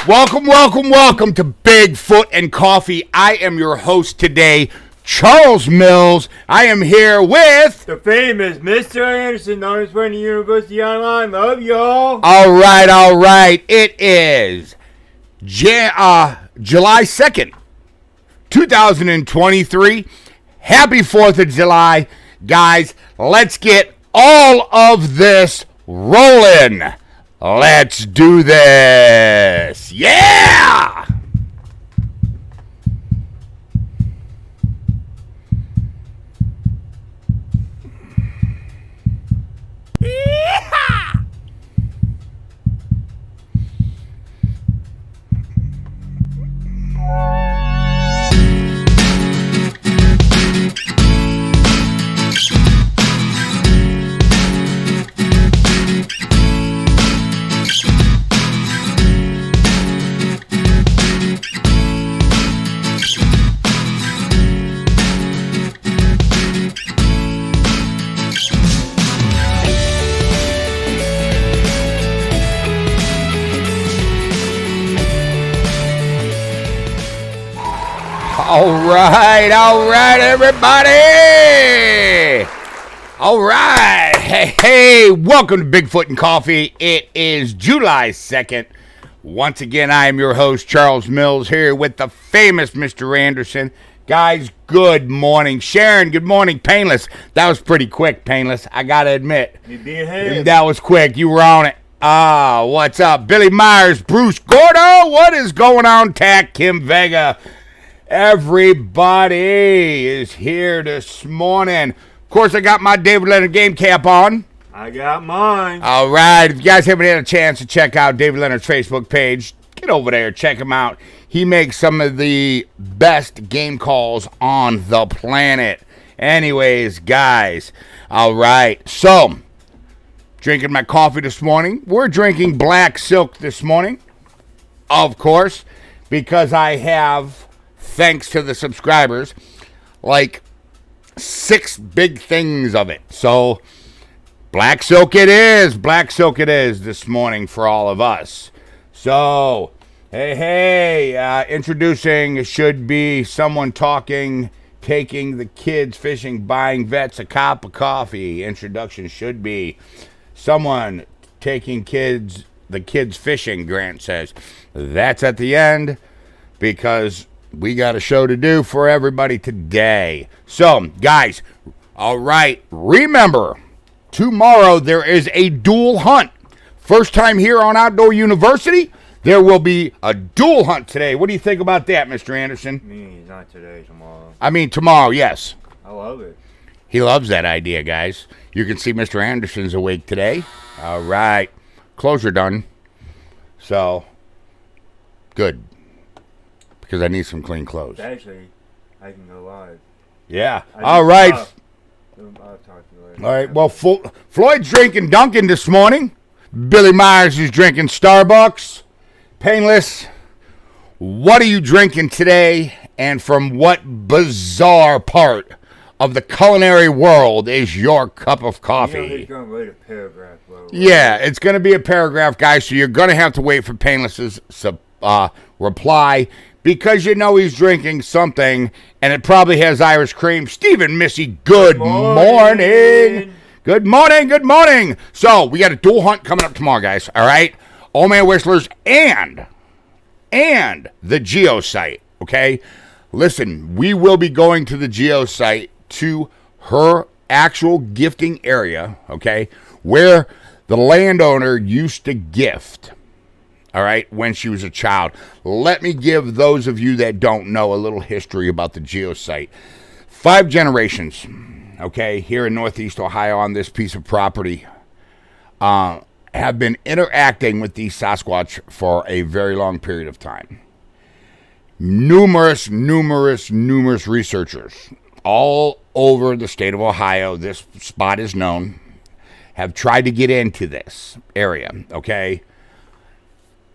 Welcome to Bigfoot and Coffee. I am your host today, Charles Mills. I am here with the famous Mr. Anderson, known as from the University Online. Love y'all. All right. It is July 2nd, 2023. Happy 4th of July. Guys, let's get all of this rolling. Let's do this. Yeah! Yeehaw! All right, everybody. All right. Hey, welcome to Bigfoot and Coffee. It is July 2nd. Once again, I am your host, Charles Mills, here with the famous Mr. Anderson. Guys, good morning. Sharon, good morning. Painless. That was pretty quick, Painless. I got to admit. You being ahead. That was quick. You were on it. What's up? Billy Myers, Bruce Gordo. What is going on? Tack, Kim Vega. Everybody is here this morning. Of course, I got my David Leonard game cap on. I got mine. All right. If you guys haven't had a chance to check out David Leonard's Facebook page, get over there. Check him out. He makes some of the best game calls on the planet. Anyways, guys. All right. So, drinking my coffee this morning. We're drinking Black Silk this morning. Of course, because I have, thanks to the subscribers, like 6 big things of it. So, Black Silk it is. Black Silk it is this morning for all of us. So, hey, introducing should be someone talking, taking the kids fishing, buying vets a cup of coffee. Introduction should be someone taking the kids fishing, Grant says. That's at the end because we got a show to do for everybody today. So, guys, all right, remember, tomorrow there is a dual hunt. First time here on Outdoor University, there will be a dual hunt today. What do you think about that, Mr. Anderson? Not today, tomorrow. I mean, tomorrow, yes. I love it. He loves that idea, guys. You can see Mr. Anderson's awake today. All right, clothes are done. So, good. Because I need some clean clothes. Actually, I can go live. Yeah. All right. I'll talk to you later. All right. Well, Floyd's drinking Dunkin' this morning. Billy Myers is drinking Starbucks. Painless, what are you drinking today? And from what bizarre part of the culinary world is your cup of coffee? You know he's going to write a paragraph. Yeah, it's going to be a paragraph, guys. So you're going to have to wait for Painless's reply. Because you know he's drinking something, and it probably has Irish cream. Stephen Missy, good morning. Good morning. So, we got a dual hunt coming up tomorrow, guys. All right? Old Man Whistlers and the Geo site, okay? Listen, we will be going to the Geo site to her actual gifting area, okay, where the landowner used to gift. All right, when she was a child. Let me give those of you that don't know a little history about the Geo site. 5 generations, okay, here in Northeast Ohio on this piece of property have been interacting with these Sasquatch for a very long period of time. Numerous researchers all over the state of Ohio, this spot is known, have tried to get into this area, okay?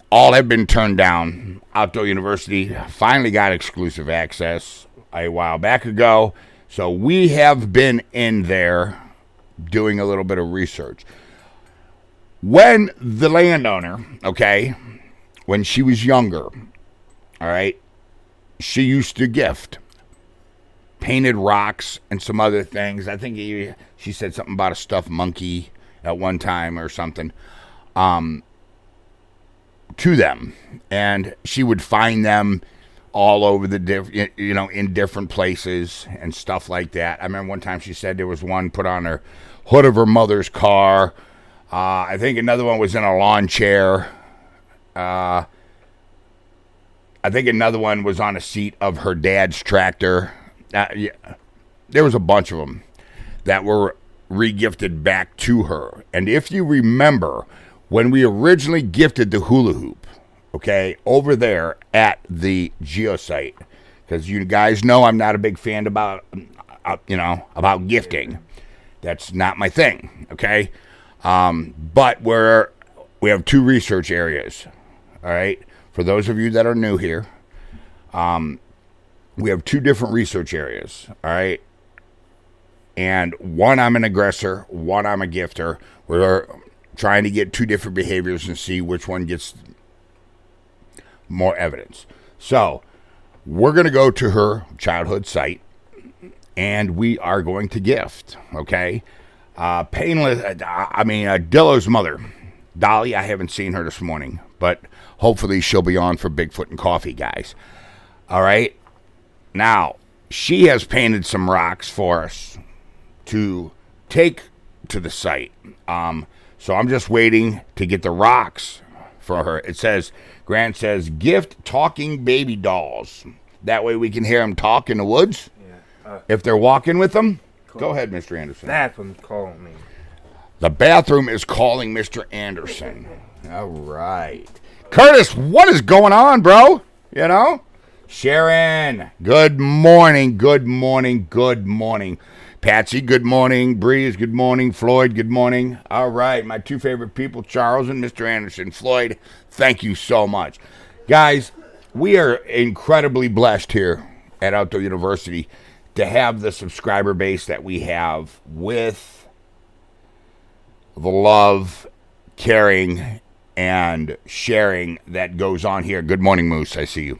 All have been turned down. Outdoor University finally got exclusive access a while back ago. So we have been in there doing a little bit of research. When the landowner, okay, when she was younger, all right, she used to gift painted rocks and some other things. I think she said something about a stuffed monkey at one time or something, to them. And she would find them all over the in different places and stuff like that. I remember one time she said there was one put on her hood of her mother's car. I think another one was in a lawn chair. I think another one was on a seat of her dad's tractor. Yeah, there was a bunch of them that were regifted back to her. And if you remember, when we originally gifted the hula hoop, okay, over there at the geosite, because you guys know I'm not a big fan about gifting. That's not my thing, okay? But we have 2 research areas, all right? For those of you that are new here, we have 2 different research areas, all right? And one, I'm an aggressor. One, I'm a gifter. We're trying to get 2 different behaviors and see which one gets more evidence. So we're going to go to her childhood site, and we are going to gift, okay? Dillo's mother, Dolly, I haven't seen her this morning, but hopefully she'll be on for Bigfoot and Coffee, guys. All right? Now, she has painted some rocks for us to take to the site. So I'm just waiting to get the rocks for her. It says, Grant says, gift talking baby dolls. That way we can hear them talk in the woods. Yeah. If they're walking with them. Go ahead, Mr. Anderson. Bathroom's calling me. The bathroom is calling Mr. Anderson. All right. Curtis, what is going on, bro? You know? Sharon, good morning, good morning, good morning. Patsy, good morning. Breeze, good morning. Floyd, good morning. All right, my 2 favorite people, Charles and Mr. Anderson. Floyd, thank you so much. Guys, we are incredibly blessed here at Outdoor University to have the subscriber base that we have, with the love, caring, and sharing that goes on here. Good morning, Moose. I see you.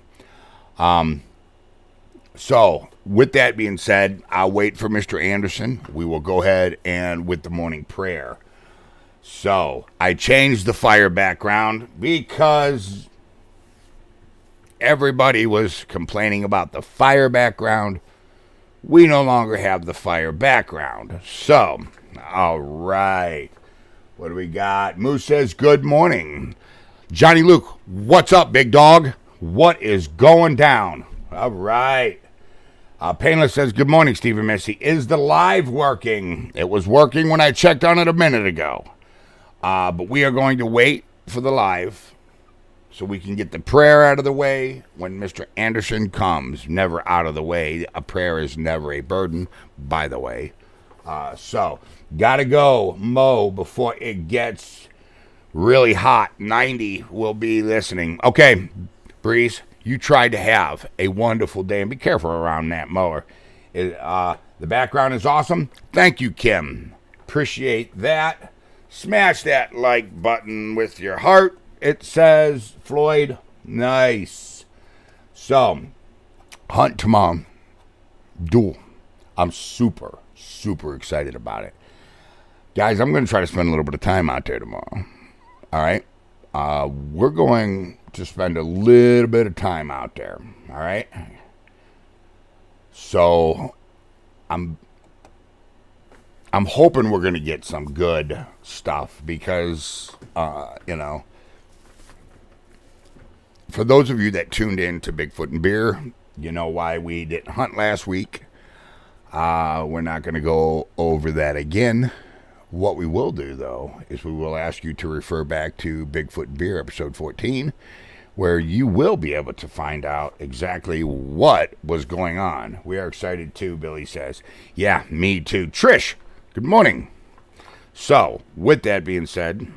So, with that being said, I'll wait for Mr. Anderson. We will go ahead and with the morning prayer. So, I changed the fire background because everybody was complaining about the fire background. We no longer have the fire background. So, all right. What do we got? Moose says, good morning. Johnny Luke, what's up, big dog? What is going down? All right. Painless says, good morning, Stephen Missy. Is the live working? It was working when I checked on it a minute ago. But we are going to wait for the live so we can get the prayer out of the way when Mr. Anderson comes. Never out of the way. A prayer is never a burden, by the way. So, gotta go mow before it gets really hot. 90 will be listening. Okay, Breeze, you tried to have a wonderful day, and be careful around that mower. The background is awesome. Thank you, Kim. Appreciate that. Smash that like button with your heart. It says, Floyd, nice. So, hunt tomorrow. Duel. I'm super, super excited about it. Guys, I'm going to try to spend a little bit of time out there tomorrow. All right? We're going to spend a little bit of time out there. All right? So, I'm hoping we're going to get some good stuff because, for those of you that tuned in to Bigfoot and Beer, you know why we didn't hunt last week. We're not going to go over that again. What we will do, though, is we will ask you to refer back to Bigfoot and Beer, episode 14, where you will be able to find out exactly what was going on. We are excited, too, Billy says. Yeah, me too. Trish, good morning. So, with that being said,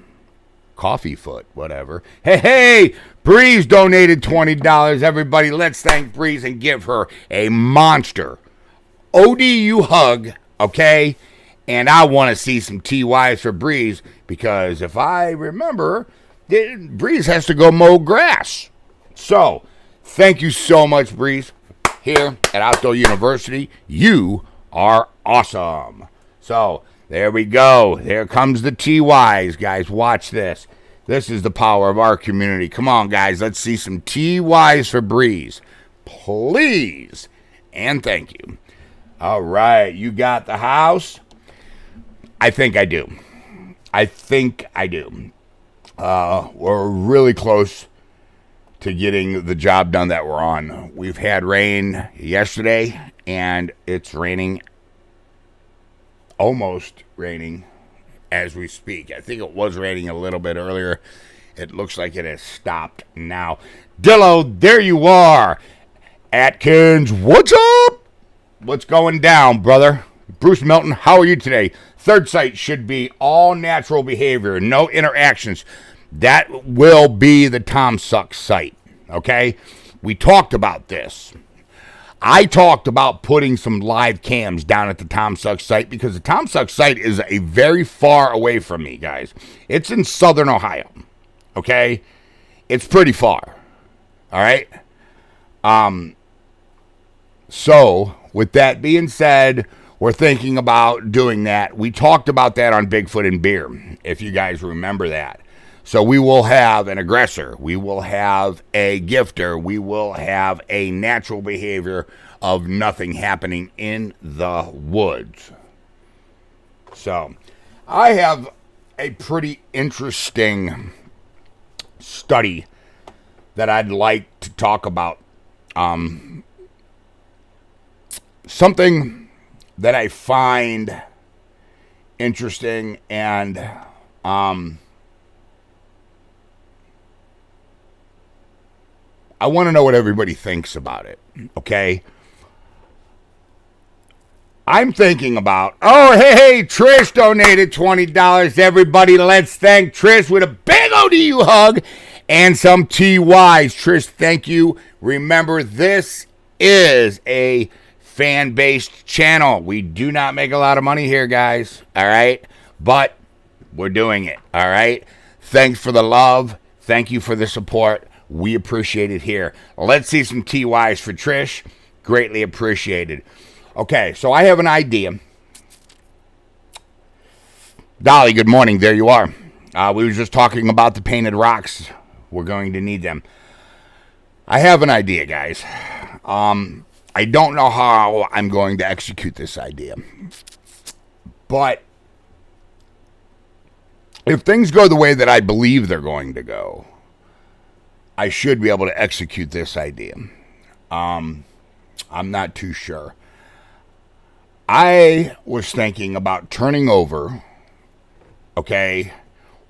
Coffee Foot, whatever. Hey, Breeze donated $20. Everybody, let's thank Breeze and give her a monster ODU hug, okay? And I want to see some TYs for Breeze because if I remember, Breeze has to go mow grass. So, thank you so much, Breeze, here at Outdoor University. You are awesome. So, there we go. There comes the TYs, guys. Watch this. This is the power of our community. Come on, guys. Let's see some TYs for Breeze. Please. And thank you. All right. You got the house? I think I do. We're really close to getting the job done that we're on. We've had rain yesterday, and it's raining, almost raining as we speak. I think it was raining a little bit earlier. It looks like it has stopped now. Dillo, there you are. Atkins, what's up? What's going down, brother? Bruce Melton, how are you today? Third site should be all natural behavior, no interactions. That will be the Tom Sucks site, okay? We talked about this. I talked about putting some live cams down at the Tom Sucks site because the Tom Sucks site is a very far away from me, guys. It's in southern Ohio, okay? It's pretty far, all right? So, with that being said, we're thinking about doing that. We talked about that on Bigfoot and Beer, if you guys remember that. So we will have an aggressor. We will have a gifter. We will have a natural behavior of nothing happening in the woods. So I have a pretty interesting study that I'd like to talk about. Something that I find interesting and I want to know what everybody thinks about it, okay? I'm thinking about, hey, Trish donated $20. Everybody, let's thank Trish with a big ODU hug and some TYs. Trish, thank you. Remember, this is a fan-based channel. We do not make a lot of money here, guys, all right? But we're doing it, all right? Thanks for the love. Thank you for the support. We appreciate it here. Let's see some TYs for Trish. Greatly appreciated. Okay, so I have an idea. Dolly, good morning. There you are. We were just talking about the painted rocks. We're going to need them. I have an idea, guys. I don't know how I'm going to execute this idea. But if things go the way that I believe they're going to go, I should be able to execute this idea. I'm not too sure. I was thinking about turning over, okay,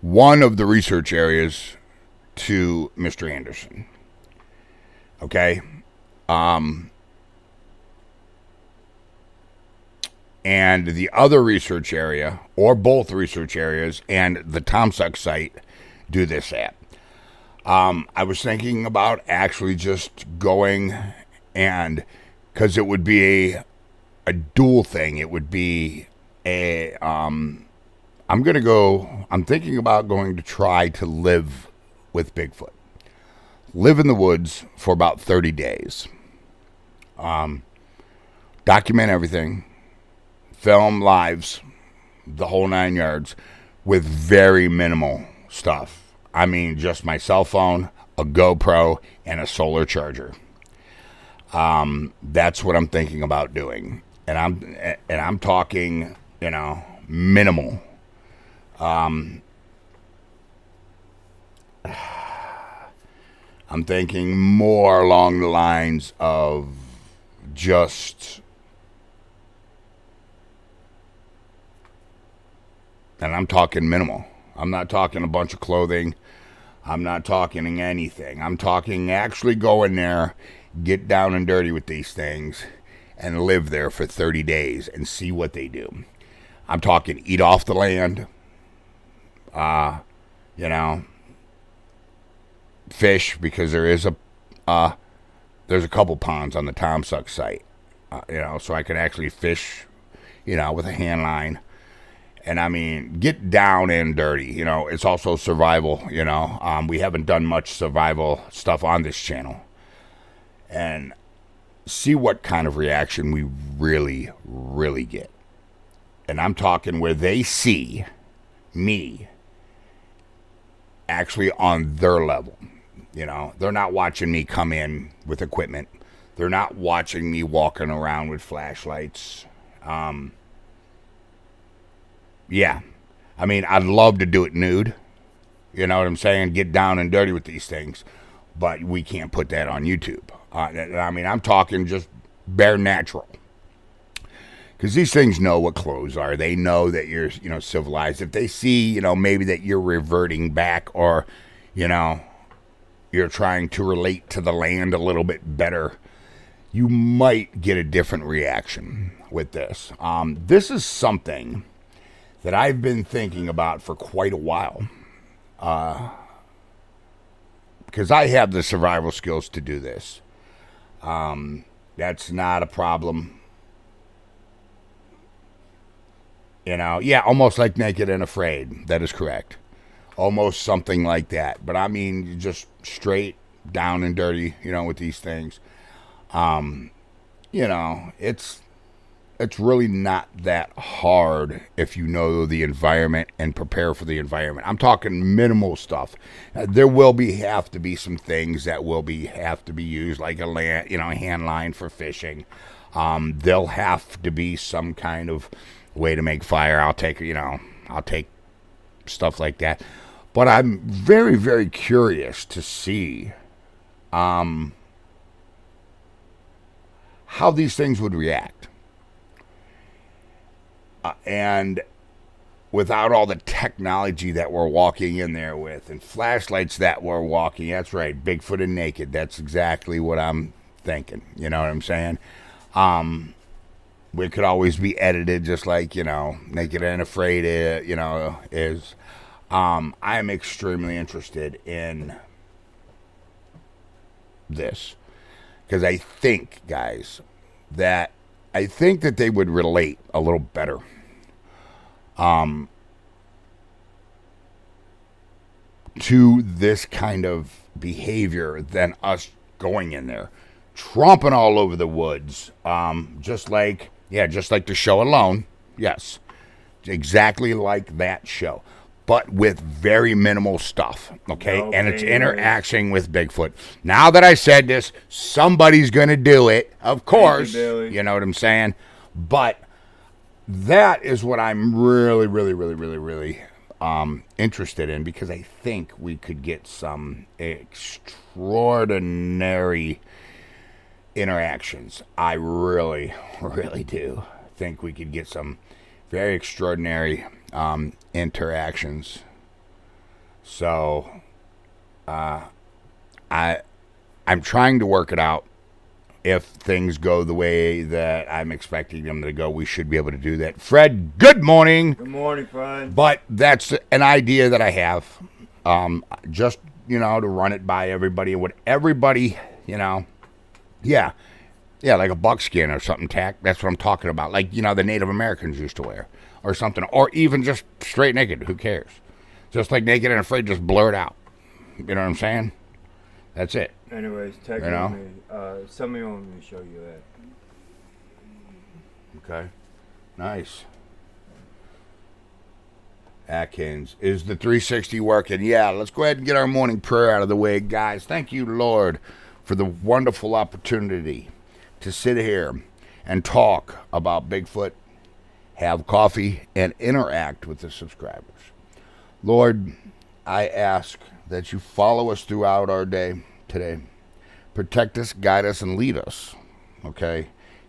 one of the research areas to Mr. Anderson. Okay? And the other research area, or both research areas, and the Tom Sucks site do this at. I was thinking about actually just going and, because it would be a dual thing. It would be I'm thinking about going to try to live with Bigfoot. Live in the woods for about 30 days. Document everything. Film lives, the whole 9 yards, with very minimal stuff. I mean, just my cell phone, a GoPro, and a solar charger. That's what I'm thinking about doing, and I'm talking, minimal. I'm thinking more along the lines of just. And I'm talking minimal. I'm not talking a bunch of clothing. I'm not talking anything. I'm talking actually go in there, get down and dirty with these things, and live there for 30 days and see what they do. I'm talking eat off the land. Fish, because there's a couple ponds on the Tom Sucks site. So I could actually fish, with a hand line. And I mean, get down and dirty. You know, it's also survival. You know, we haven't done much survival stuff on this channel. And see what kind of reaction we really, really get. And I'm talking where they see me actually on their level. You know, they're not watching me come in with equipment. They're not watching me walking around with flashlights. Yeah. I mean, I'd love to do it nude. You know what I'm saying? Get down and dirty with these things. But we can't put that on YouTube. I mean, I'm talking just bare natural. Because these things know what clothes are. They know that you're, you know, civilized. If they see, you know, maybe that you're reverting back or, you know, you're trying to relate to the land a little bit better, you might get a different reaction with this. This is something that I've been thinking about for quite a while. Because I have the survival skills to do this. That's not a problem. You know, yeah, almost like Naked and Afraid. That is correct. Almost something like that. But I mean, just straight down and dirty, you know, with these things. You know, it's really not that hard if you know the environment and prepare for the environment. I'm talking minimal stuff. There will have to be some things that will have to be used, like a hand line for fishing. There'll have to be some kind of way to make fire. I'll take stuff like that. But I'm very, very curious to see how these things would react. And without all the technology that we're walking in there with and flashlights that we're walking, that's right, Bigfoot and naked. That's exactly what I'm thinking. You know what I'm saying? We could always be edited just like, you know, Naked and Afraid, is. I'm extremely interested in this because I think, guys, that they would relate a little better. To this kind of behavior than us going in there, tromping all over the woods, just like the show Alone. Yes, exactly like that show, but with very minimal stuff, okay? And it's interaction with Bigfoot. Now that I said this, somebody's going to do it, of course. You know what I'm saying? But that is what I'm really, really, really, really, really interested in, because I think we could get some extraordinary interactions. I really, really do think we could get some very extraordinary interactions. So I'm trying to work it out. If things go the way that I'm expecting them to go, we should be able to do that. Fred, good morning. Good morning, Fred. But that's an idea that I have, just, you know, to run it by everybody. What everybody, you know, yeah, like a buckskin or something tack. That's what I'm talking about. Like, you know, the Native Americans used to wear or something. Or even just straight naked. Who cares? Just like Naked and Afraid, just blur it out. You know what I'm saying? That's it. Anyways, text me. Somebody wants me to show you that. Okay. Nice. Atkins, is the 360 working? Yeah, let's go ahead and get our morning prayer out of the way, guys. Thank you, Lord, for the wonderful opportunity to sit here and talk about Bigfoot, have coffee, and interact with the subscribers. Lord, I ask that you follow us throughout our day today. Protect us, guide us, and lead us. Okay?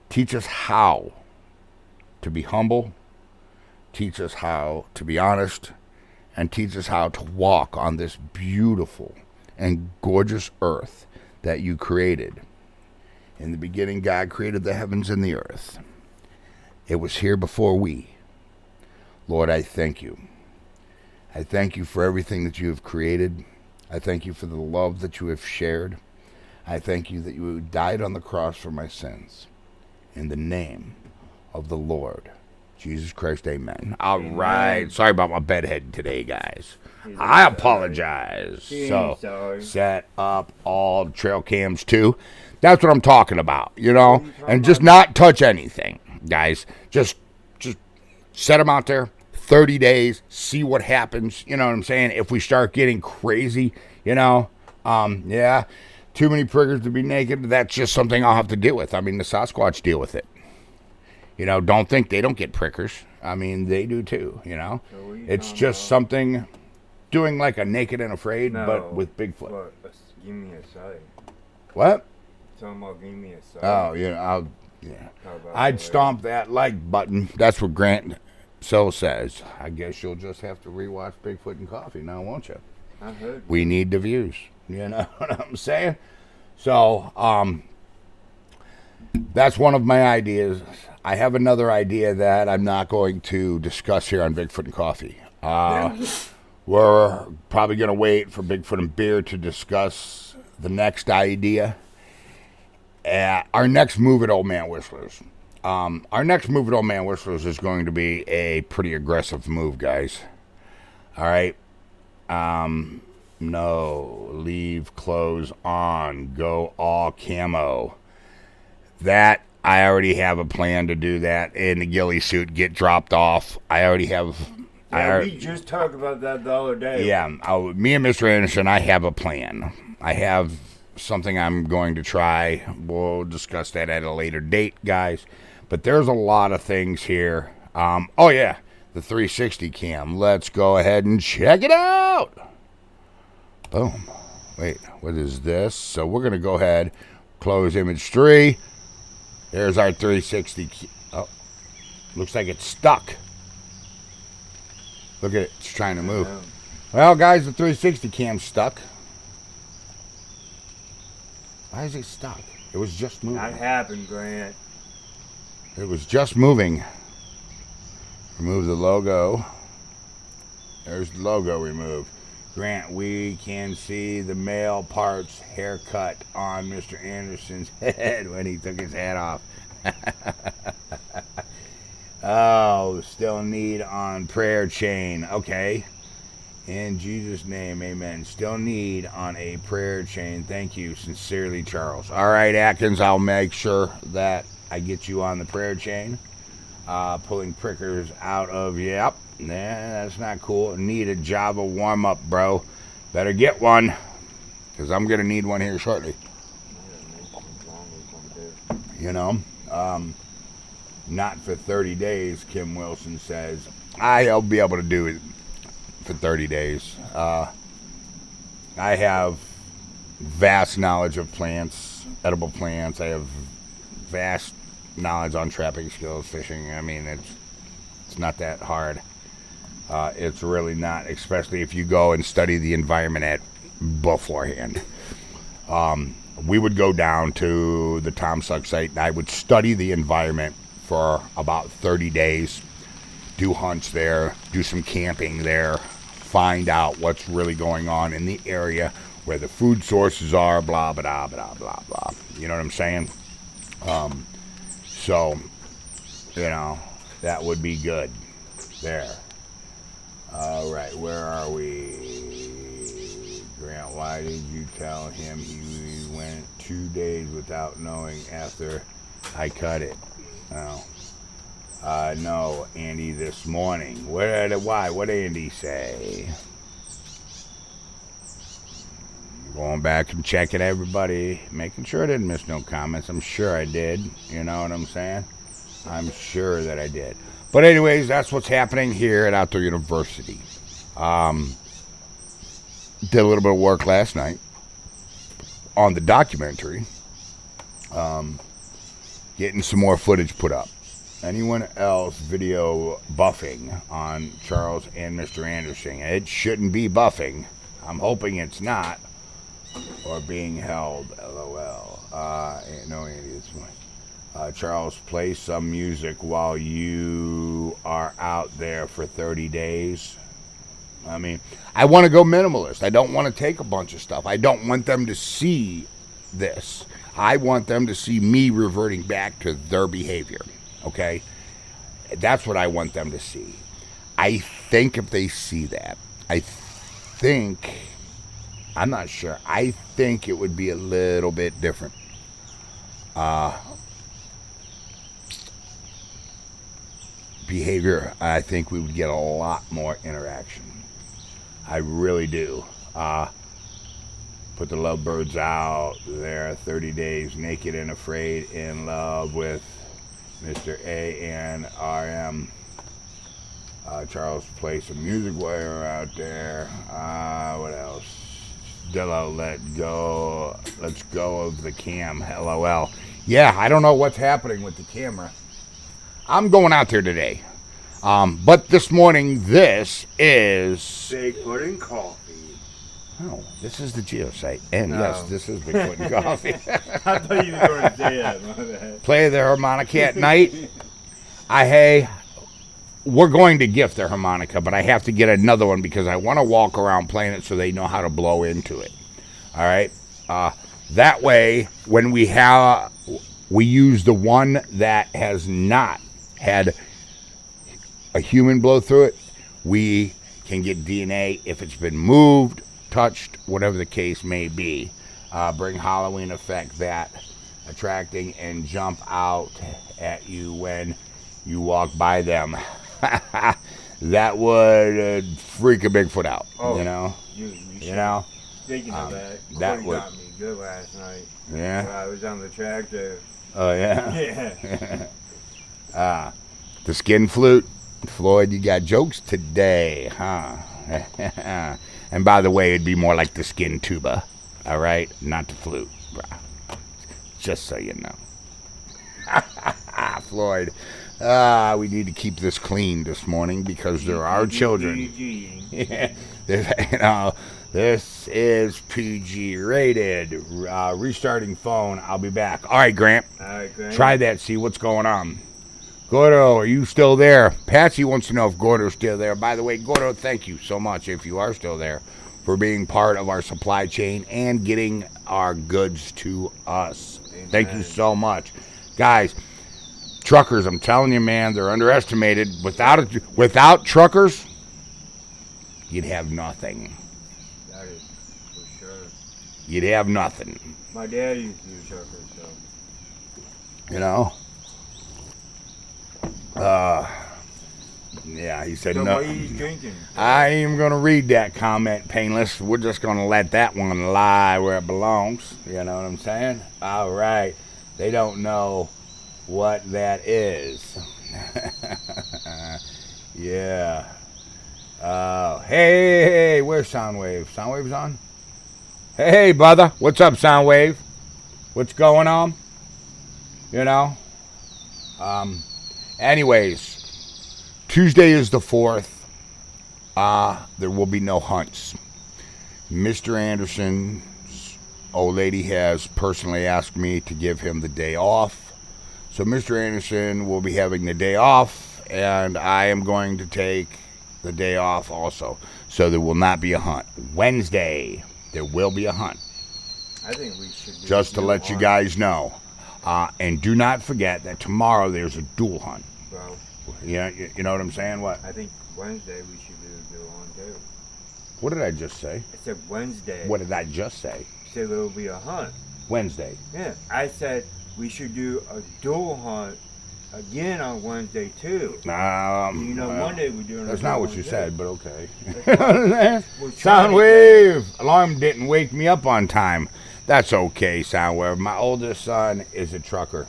Teach us how to be humble. Teach us how to be honest. And teach us how to walk on this beautiful and gorgeous earth that you created. In the beginning, God created the heavens and the earth. It was here before we. Lord, I thank you. I thank you for everything that you have created. I thank you for the love that you have shared. I thank you that you died on the cross for my sins. In the name of the Lord Jesus Christ, amen. All right. Sorry about my bedhead today, guys. He's I sorry. apologize. He So, ain't sorry. set up all trail cams too. That's what I'm talking about, you know? What are you talking And just about? not touch anything, guys. Just set them out there, 30 days, see what happens. You know what I'm saying? If we start getting crazy, you know, yeah, too many prickers to be naked, that's just something I'll have to deal with. I mean, the Sasquatch deal with it. You know, don't think they don't get prickers. I mean, they do too, you know? So what are you It's talking just about? something doing like a Naked and Afraid, No. but with Bigfoot. What? Give me a sight. What? Talking about give me a sight. Oh, yeah, yeah. How about I'd that? stomp that like button. That's what Grant So says. I guess you'll just have to rewatch Bigfoot and Coffee now, won't you? I heard. We need the views. You know what I'm saying? So, that's one of my ideas. I have another idea that I'm not going to discuss here on Bigfoot and Coffee. We're probably going to wait for Bigfoot and Beer to discuss the next idea. Our next move at Old Man Whistlers. Our next move at Old Man Whistlers is going to be a pretty aggressive move, guys. All right. No, leave clothes on, go all camo. That, I already have a plan to do that in the ghillie suit, get dropped off. I already have... Yeah, we just talked about that the other day. Yeah, me and Mr. Anderson, I have a plan. I have something I'm going to try. We'll discuss that at a later date, guys. But there's a lot of things here. Oh, yeah, the 360 cam. Let's go ahead and check it out. Boom. Wait, what is this? So we're going to go ahead, close image 3. There's our 360. Oh, looks like it's stuck. Look at it. It's trying to move. Well, guys, the 360 cam's stuck. Why is it stuck? It was just moving. That happened, Grant. It was just moving. Remove the logo. There's the logo removed. Grant, we can see the male parts haircut on Mr. Anderson's head when he took his hat off. Oh, still need on prayer chain. Okay. In Jesus' name, amen. Still need on a prayer chain. Thank you. Sincerely, Charles. All right, Atkins, I'll make sure that I get you on the prayer chain. Pulling prickers out of, yep. Nah, that's not cool. Need a Java warm-up, bro. Better get one, because I'm going to need one here shortly. You know? Not for 30 days, Kim Wilson says. I'll be able to do it for 30 days. I have vast knowledge of plants, edible plants. I have vast knowledge on trapping skills, fishing. I mean, it's not that hard. It's really not, especially if you go and study the environment beforehand. We would go down to the Tom Suck site, and I would study the environment for about 30 days, do hunts there, do some camping there, find out what's really going on in the area, where the food sources are, blah, blah, blah, blah, blah. You know what I'm saying? So, you know, that would be good there. All right, where are we? Grant, why did you tell him he went 2 days without knowing after I cut it? Oh. No, Andy, this morning. Why? What did Andy say? Going back and checking everybody, making sure I didn't miss no comments. I'm sure I did. You know what I'm saying? I'm sure that I did. But anyways, that's what's happening here at Outdoor University. Did a little bit of work last night on the documentary. Getting some more footage put up. Anyone else video buffing on Charles and Mr. Anderson? It shouldn't be buffing. I'm hoping it's not. Or being held. LOL. No, Andy, this one. Charles, play some music while you are out there for 30 days. I mean, I want to go minimalist. I don't want to take a bunch of stuff. I don't want them to see this. I want them to see me reverting back to their behavior. Okay? That's what I want them to see. I think if they see that, I'm not sure. I think it would be a little bit different. Behavior, I think we would get a lot more interaction. I really do. Put the lovebirds out there, 30 days, naked and afraid, in love with Mr. A and RM. Charles play some music while you're out there. What else? Dillo, let's go of the cam. LOL. Yeah, I don't know what's happening with the camera. I'm going out there today. But this morning, this is... Bigfoot and coffee. Oh, this is the geosite. And yes, this is Bigfoot and coffee. I thought you were going to say that. My bad. Play the harmonica at night. Hey, we're going to gift the harmonica, but I have to get another one because I want to walk around playing it so they know how to blow into it. All right? That way, when we use the one that has not had a human blow through it, we can get DNA if it's been moved, touched, whatever the case may be. Bring Halloween effect, that attracting and jump out at you when you walk by them. That would freak a Bigfoot out. Oh, you know. You know. Speaking of that Corey would got me good last night. Yeah. When I was on the tractor. Oh yeah. Yeah. The skin flute, Floyd. You got jokes today, huh? And by the way, it'd be more like the skin tuba. All right, not the flute, bruh. Just so you know. Floyd, we need to keep this clean this morning because there are children. Yeah, this is PG rated. Restarting phone. I'll be back. All right, Grant. All right, Grant. Try that. See what's going on. Gordo, are you still there? Patsy wants to know if Gordo's still there. By the way, Gordo, thank you so much, if you are still there, for being part of our supply chain and getting our goods to us. Amen. Thank you so much. Guys, truckers, I'm telling you, man, they're underestimated. Without truckers, you'd have nothing. That is for sure. You'd have nothing. My dad used to use truckers, so. You know? Yeah, he said so no. what are you drinking? I ain't even gonna read that comment, Painless. We're just gonna let that one lie where it belongs. You know what I'm saying? All right. They don't know what that is. Yeah. Hey, where's Soundwave? Soundwave's on? Hey, brother. What's up, Soundwave? What's going on? You know? Anyways, Tuesday is the 4th. There will be no hunts. Mr. Anderson's old lady has personally asked me to give him the day off. So Mr. Anderson will be having the day off, and I am going to take the day off also. So there will not be a hunt. Wednesday, there will be a hunt. I think we should do just to let you guys know. And do not forget that tomorrow there's a dual hunt. Bro. Yeah, you know what I'm saying? What? I think Wednesday we should do a dual hunt too. What did I just say? I said Wednesday. What did I just say? You said there will be a hunt. Wednesday. Yeah. I said we should do a dual hunt again on Wednesday too. Monday we're doing. That's not what you said, but okay. Soundwave. Soundwave. Alarm didn't wake me up on time. That's okay, Soundwave. My oldest son is a trucker.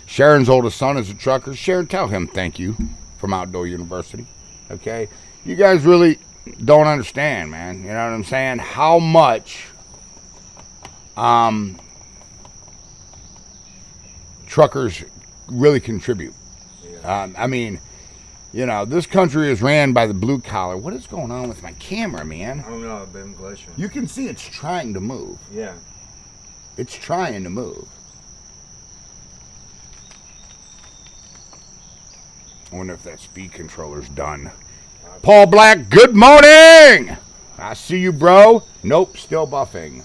Sharon's oldest son is a trucker. Sharon, tell him thank you from Outdoor University. Okay? You guys really don't understand, man. You know what I'm saying? How much truckers really contribute. Yeah. I mean, you know, this country is ran by the blue collar. What is going on with my camera, man? I don't know. I've been glitching. You can see it's trying to move. Yeah. It's trying to move. I wonder if that speed controller's done. Paul Black, good morning! I see you, bro. Nope, still buffing.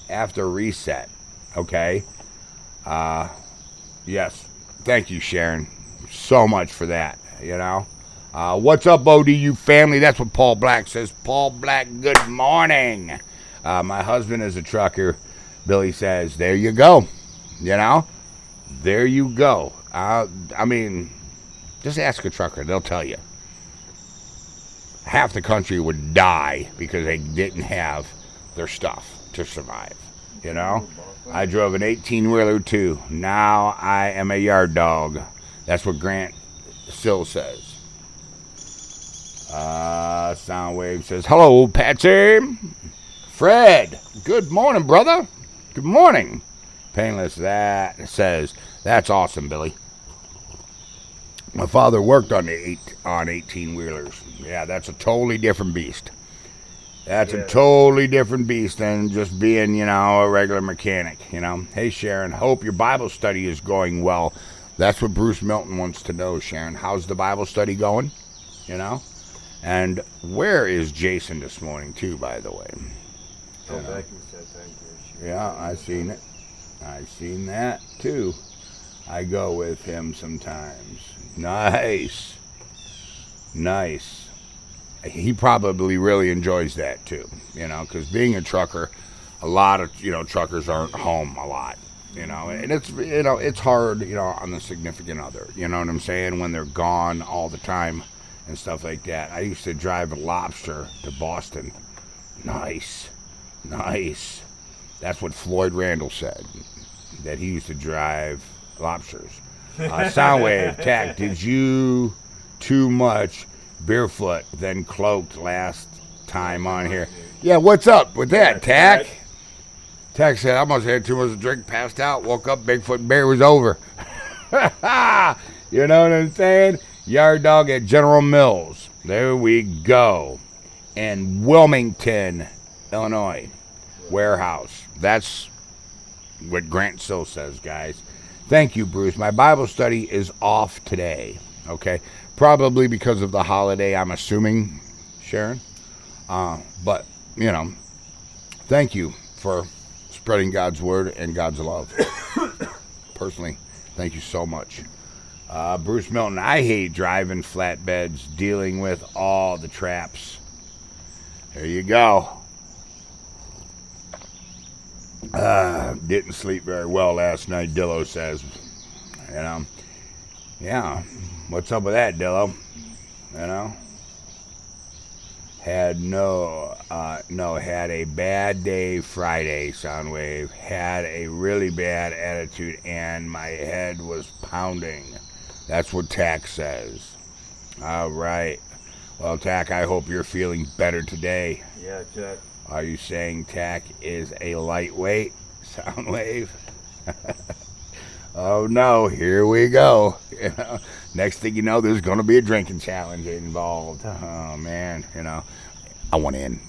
After reset. Okay. Yes. Thank you, Sharon. So much for that. you know. What's up, ODU family? That's what Paul Black says. Paul Black, good morning. My husband is a trucker. Billy says, there you go. You know, there you go. I mean, just ask a trucker. They'll tell you. Half the country would die because they didn't have their stuff to survive. You know, I drove an 18-wheeler too. Now I am a yard dog. That's what Grant Sill says. Soundwave says, hello, Patsy. Fred, good morning, brother. Good morning. Painless that says, that's awesome, Billy. My father worked on 18-wheelers. Yeah, that's a totally different beast. That's a totally different beast than just being, you know, a regular mechanic, you know. Hey, Sharon, hope your Bible study is going well. That's what Bruce Milton wants to know, Sharon. How's the Bible study going? You know? And where is Jason this morning, too, by the way? Oh, Becky said thank you. Yeah, I seen it. I seen that, too. I go with him sometimes. Nice. Nice. He probably really enjoys that, too, you know, because being a trucker, a lot of, you know, truckers aren't home a lot, you know, and it's, you know, it's hard, you know, on the significant other, you know what I'm saying, when they're gone all the time and stuff like that. I used to drive a lobster to Boston. Nice. Nice. That's what Floyd Randall said, that he used to drive lobsters. Soundwave, Tack, did you too much barefoot then cloaked last time on here? Yeah, what's up with that, Tack? Tack said, I almost had too much to drink, passed out, woke up, Bigfoot bear was over. You know what I'm saying? Yard dog at General Mills. There we go. In Wilmington, Illinois. Warehouse. That's what Grant Sill says, guys. Thank you, Bruce. My Bible study is off today. Okay? Probably because of the holiday, I'm assuming, Sharon. But, you know, thank you for spreading God's word and God's love. Personally, thank you so much. Bruce Milton, I hate driving flatbeds, dealing with all the traps. There you go. Didn't sleep very well last night, Dillo says. You know, yeah. What's up with that, Dillo? You know, had had a bad day Friday, Soundwave. Had a really bad attitude, and my head was pounding. That's what Tack says. All right. Well, Tack, I hope you're feeling better today. Yeah, Tack. Are you saying Tack is a lightweight, Soundwave? Oh, no. Here we go. You know, next thing you know, there's going to be a drinking challenge involved. Oh, man. You know, I want in.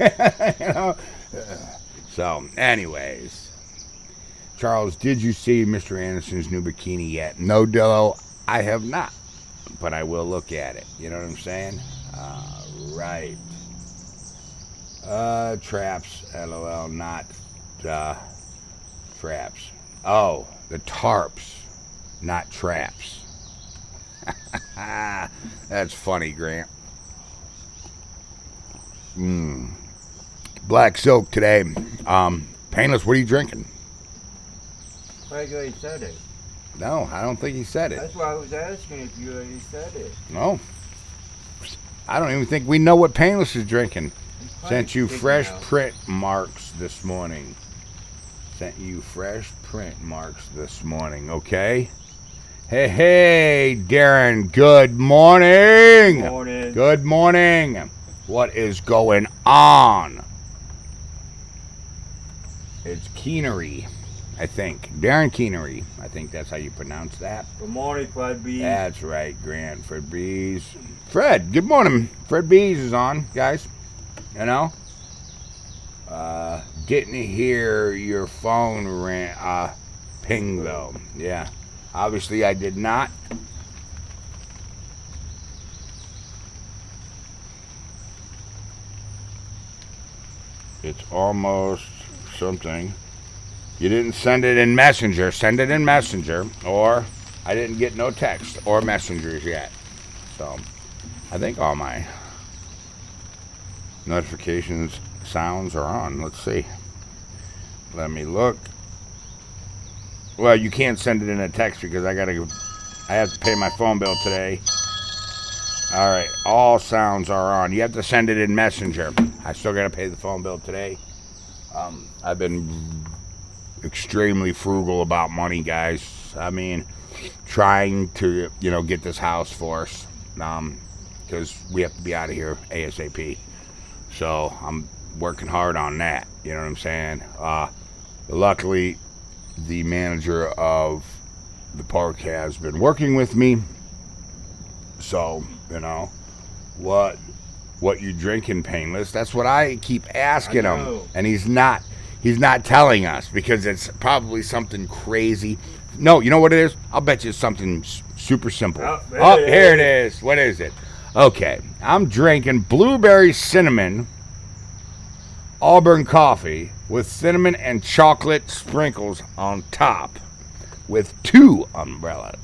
You know? So, anyways. Charles, did you see Mr. Anderson's new bikini yet? No, Dillo, I have not. But I will look at it. You know what I'm saying? Right. Traps. LOL, not traps. Oh, the tarps, not traps. That's funny, Grant. Black Silk today. Painless, what are you drinking? I thought he said it. No, I don't think he said it. That's why I was asking if you already said it. No. I don't even think we know what Painless is drinking. Sent you fresh print marks this morning. Sent you fresh print marks this morning, okay? Hey, Darren, good morning. Good morning. Good morning. What is going on? It's Keenery, I think. Darren Keenery. I think that's how you pronounce that. Good morning, Fred Bees. That's right, Grant. Fred Bees. Fred, good morning. Fred Bees is on, guys. You know? Didn't hear your phone ping, though. Yeah. Obviously, I did not. It's almost something. You didn't send it in Messenger. Send it in Messenger. Or I didn't get no text or messengers yet. So I think all my notifications sounds are on. Let's see. Let me look. Well, you can't send it in a text because I have to pay my phone bill today. All right, all sounds are on. You have to send it in Messenger. I still got to pay the phone bill today. I've been extremely frugal about money, guys. I mean, trying to, get this house for us, because we have to be out of here ASAP. So I'm working hard on that. You know what I'm saying? Luckily, the manager of the park has been working with me. So, what you drinking, Painless? That's what I keep asking him. And he's not telling us because it's probably something crazy. No, you know what it is? I'll bet you it's something super simple. Oh, here it is. What is it? Okay, I'm drinking blueberry cinnamon Auburn coffee with cinnamon and chocolate sprinkles on top with 2 umbrellas.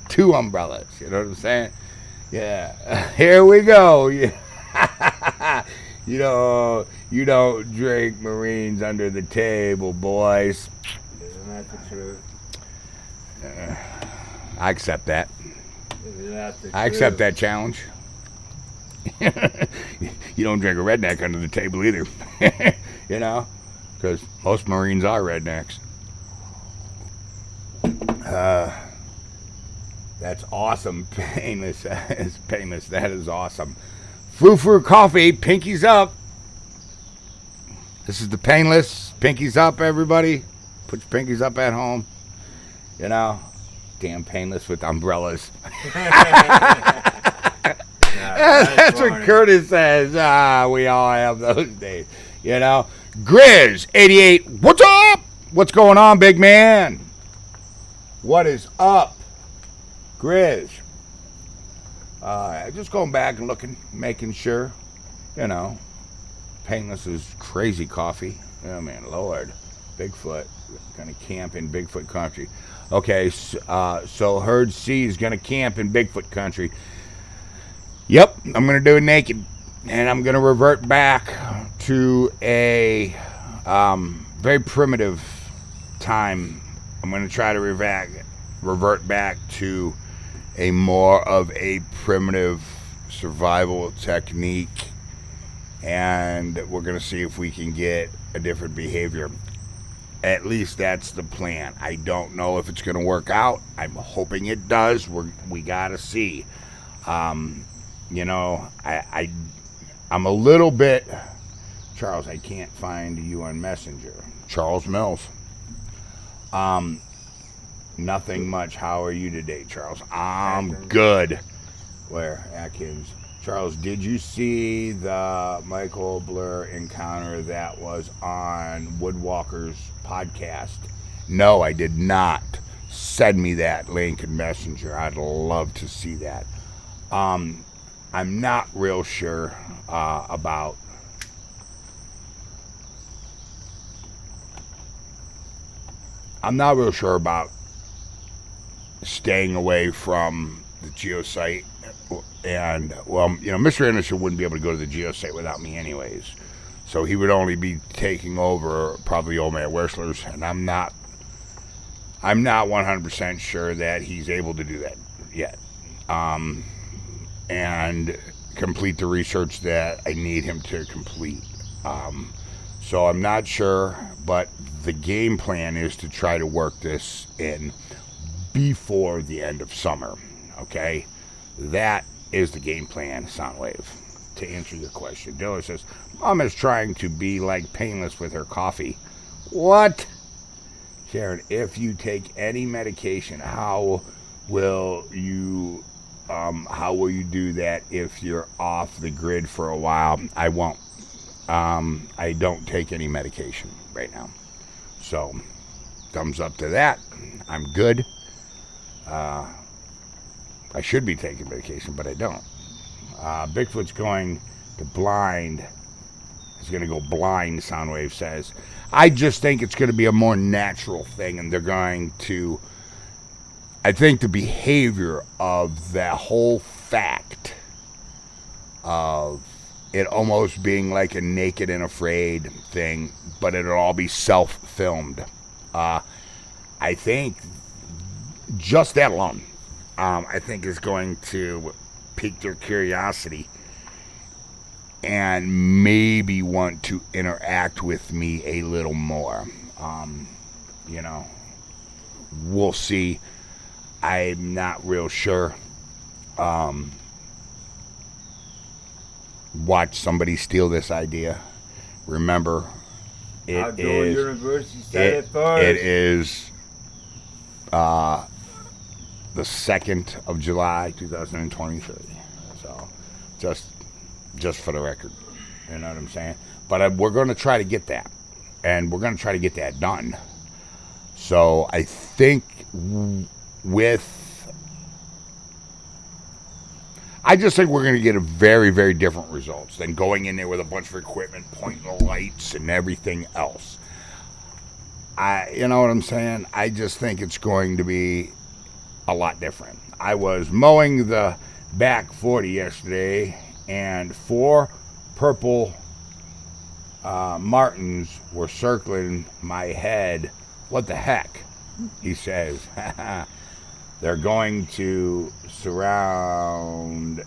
2 umbrellas, you know what I'm saying? Yeah, here we go. Yeah. You don't drink Marines under the table, boys. Isn't that the truth? I accept that. Isn't that the I accept that challenge. You don't drink a redneck under the table either. Because most Marines are rednecks. That's awesome. Painless. That is awesome. Frou coffee. Pinkies up. This is the Painless. Pinkies up, everybody. Put your pinkies up at home. Damn Painless with umbrellas. That's what Curtis says. We all have those days. Grizz88. What's up? What's going on, big man? What is up? Grizz. Just going back and looking, making sure, Painless is crazy coffee. Oh, man, Lord. Bigfoot. Going to camp in Bigfoot country. Okay, so Herd C is going to camp in Bigfoot country. Yep, I'm going to do it naked. And I'm going to revert back to a very primitive time. I'm going to try to revert back to a more of a primitive survival technique. And we're going to see if we can get a different behavior. At least that's the plan. I don't know if it's going to work out. I'm hoping it does. We got to see. I'm a little bit... Charles, I can't find you on Messenger. Charles Mills. Nothing much. How are you today, Charles? I'm good. Where? Atkins. Charles, did you see the Michael Blur encounter that was on Woodwalker's podcast? No, I did not. Send me that link in Messenger. I'd love to see that. I'm not real sure about... I'm not real sure about staying away from the geosite. And, Mr. Anderson wouldn't be able to go to the geosite without me anyways. So he would only be taking over probably Old Man Whistler's. And I'm not 100% sure that he's able to do that yet. And complete the research that I need him to complete. So I'm not sure, but the game plan is to try to work this in before the end of summer. Okay? That is the game plan, Soundwave. To answer your question, Dilla says, Mom is trying to be like Painless with her coffee. What? Sharon, if you take any medication, how will you do that if you're off the grid for a while? I won't. I don't take any medication right now. So, thumbs up to that. I'm good. I should be taking medication, but I don't. Bigfoot's going to blind. He's going to go blind, Soundwave says. I just think it's going to be a more natural thing, and they're going to... I think the behavior of that whole fact of it almost being like a naked and afraid thing, but it'll all be self-filmed. I think just that alone, I think is going to pique their curiosity and maybe want to interact with me a little more. You know, we'll see. I'm not real sure. Watch somebody steal this idea. Remember, Outdoor University said it first. It is the 2nd of July, 2023. So, just for the record, you know what I'm saying? But we're going to try to get that, and we're going to try to get that done. So I think I just think we're going to get a very, very different results than going in there with a bunch of equipment, pointing the lights and everything else. You know what I'm saying? I just think it's going to be a lot different. I was mowing the back 40 yesterday, and 4 purple martins were circling my head. What the heck? He says. They're going to surround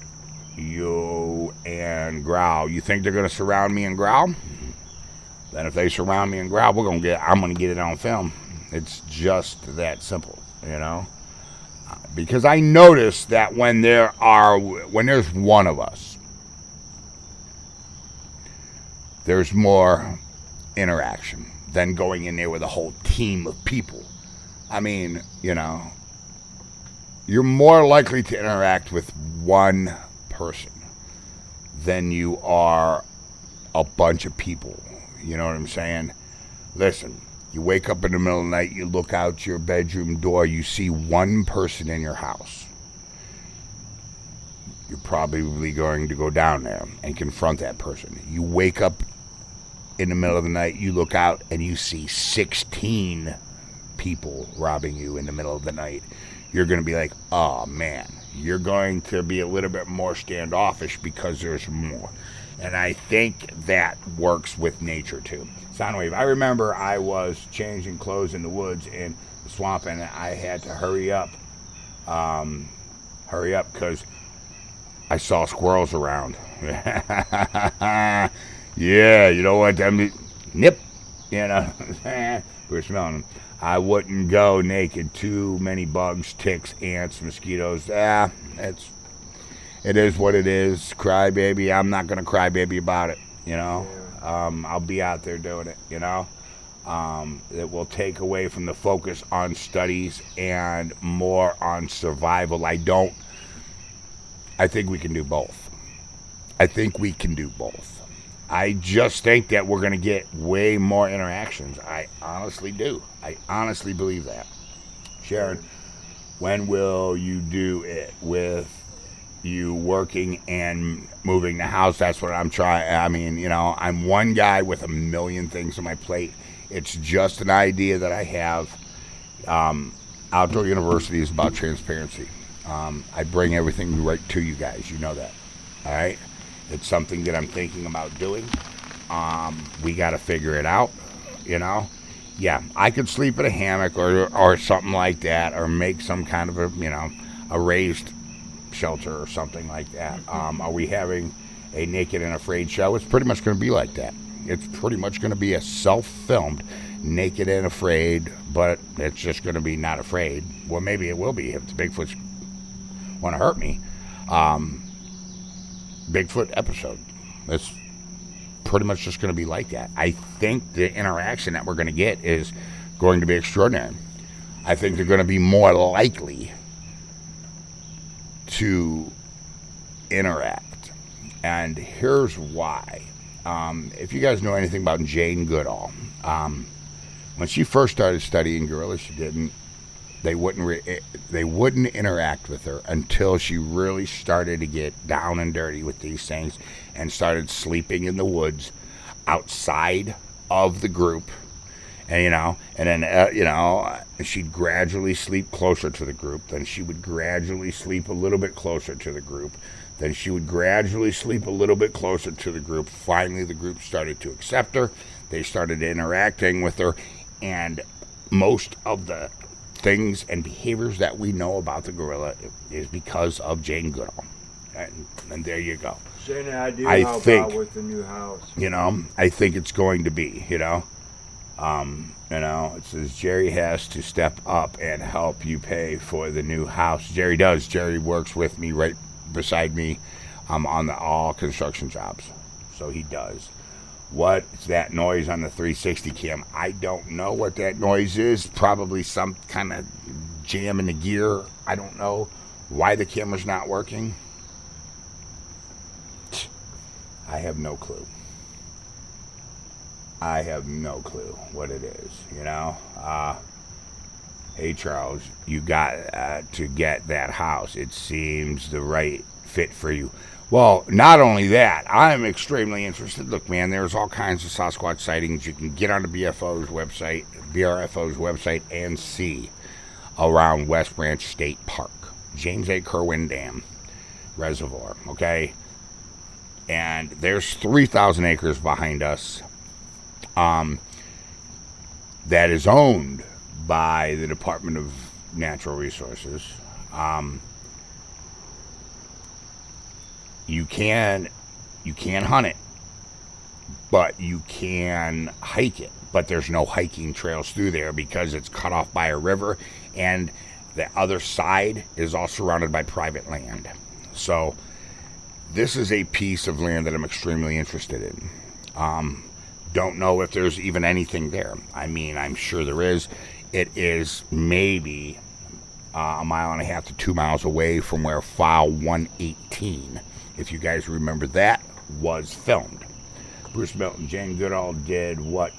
you and growl. You think they're going to surround me and growl? Then if they surround me and growl, I'm going to get it on film. It's just that simple, you know? Because I noticed that when there's one of us, there's more interaction than going in there with a whole team of people. I mean, you know, you're more likely to interact with one person than you are a bunch of people. You know what I'm saying? Listen, you wake up in the middle of the night, you look out your bedroom door, you see one person in your house. You're probably going to go down there and confront that person. You wake up in the middle of the night, you look out and you see 16 people robbing you in the middle of the night. You're going to be like, oh man. You're going to be a little bit more standoffish because there's more. And I think that works with nature too. Soundwave. I remember I was changing clothes in the woods in the swamp, and I had to hurry up because I saw squirrels around. Yeah, you don't want them to nip, you know. We're smelling them. I wouldn't go naked. Too many bugs, ticks, ants, mosquitoes. It is what it is. Cry baby. I'm not gonna cry baby about it, you know. I'll be out there doing it, you know. It will take away from the focus on studies and more on survival. I think we can do both. I just think that we're going to get way more interactions. I honestly do. I honestly believe that. Sharon, when will you do it with you working and moving the house? That's what I'm trying. I mean, you know, I'm one guy with a million things on my plate. It's just an idea that I have. Outdoor University is about transparency. I bring everything right to you guys. You know that. All right? It's something that I'm thinking about doing. We got to figure it out, you know. Yeah, I could sleep in a hammock or something like that, or make some kind of a raised shelter or something like that. Are we having a Naked and Afraid show? It's pretty much going to be like that. It's pretty much going to be a self-filmed Naked and Afraid, but it's just going to be not afraid. Well, maybe it will be if the Bigfoots want to hurt me. Bigfoot episode. It's pretty much just going to be like that. I think the interaction that we're going to get is going to be extraordinary. I think they're going to be more likely to interact. And here's why. If you guys know anything about Jane Goodall, when she first started studying gorillas, they wouldn't interact with her until she really started to get down and dirty with these things and started sleeping in the woods outside of the group And, and then, she'd gradually sleep closer to the group. Then she would gradually sleep a little bit closer to the group. Then she would gradually sleep a little bit closer to the group. Finally, the group started to accept her. They started interacting with her. And most of the things and behaviors that we know about the gorilla is because of Jane Goodall. And there you go. Same idea about with the new house. I think it's going to be, it says Jerry has to step up and help you pay for the new house. Jerry does. Jerry works with me right beside me on all construction jobs. So he does. What's that noise on the 360 cam? I don't know what that noise is. Probably some kind of jam in the gear. I don't know why the camera's not working. I have no clue. I have no clue what it is, Hey, Charles, you got to get that house. It seems the right fit for you. Well, not only that, I'm extremely interested. Look, man, there's all kinds of Sasquatch sightings. You can get on the BRFO's website, and see around West Branch State Park, James A. Kerwin Dam Reservoir, okay? And there's 3,000 acres behind us that is owned by the Department of Natural Resources. You can hunt it, but you can hike it. But there's no hiking trails through there because it's cut off by a river, and the other side is all surrounded by private land. So this is a piece of land that I'm extremely interested in. Don't know if there's even anything there. I mean, I'm sure there is. It is maybe a mile and a half to 2 miles away from where File 118, if you guys remember that, was filmed. Bruce Milton, Jane Goodall did what's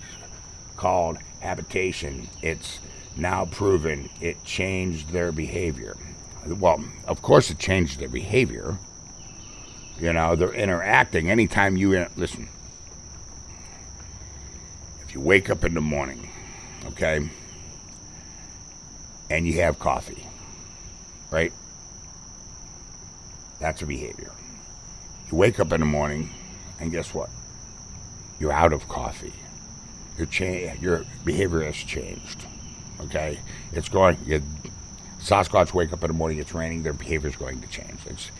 called habitation. It's now proven it changed their behavior. Well, of course it changed their behavior. They're interacting. Anytime you listen, if you wake up in the morning, okay, and you have coffee, right? That's a behavior. You wake up in the morning, and guess what? You're out of coffee. Your behavior has changed, okay? It's going. Sasquatch wake up in the morning, it's raining, their behavior is going to change. It's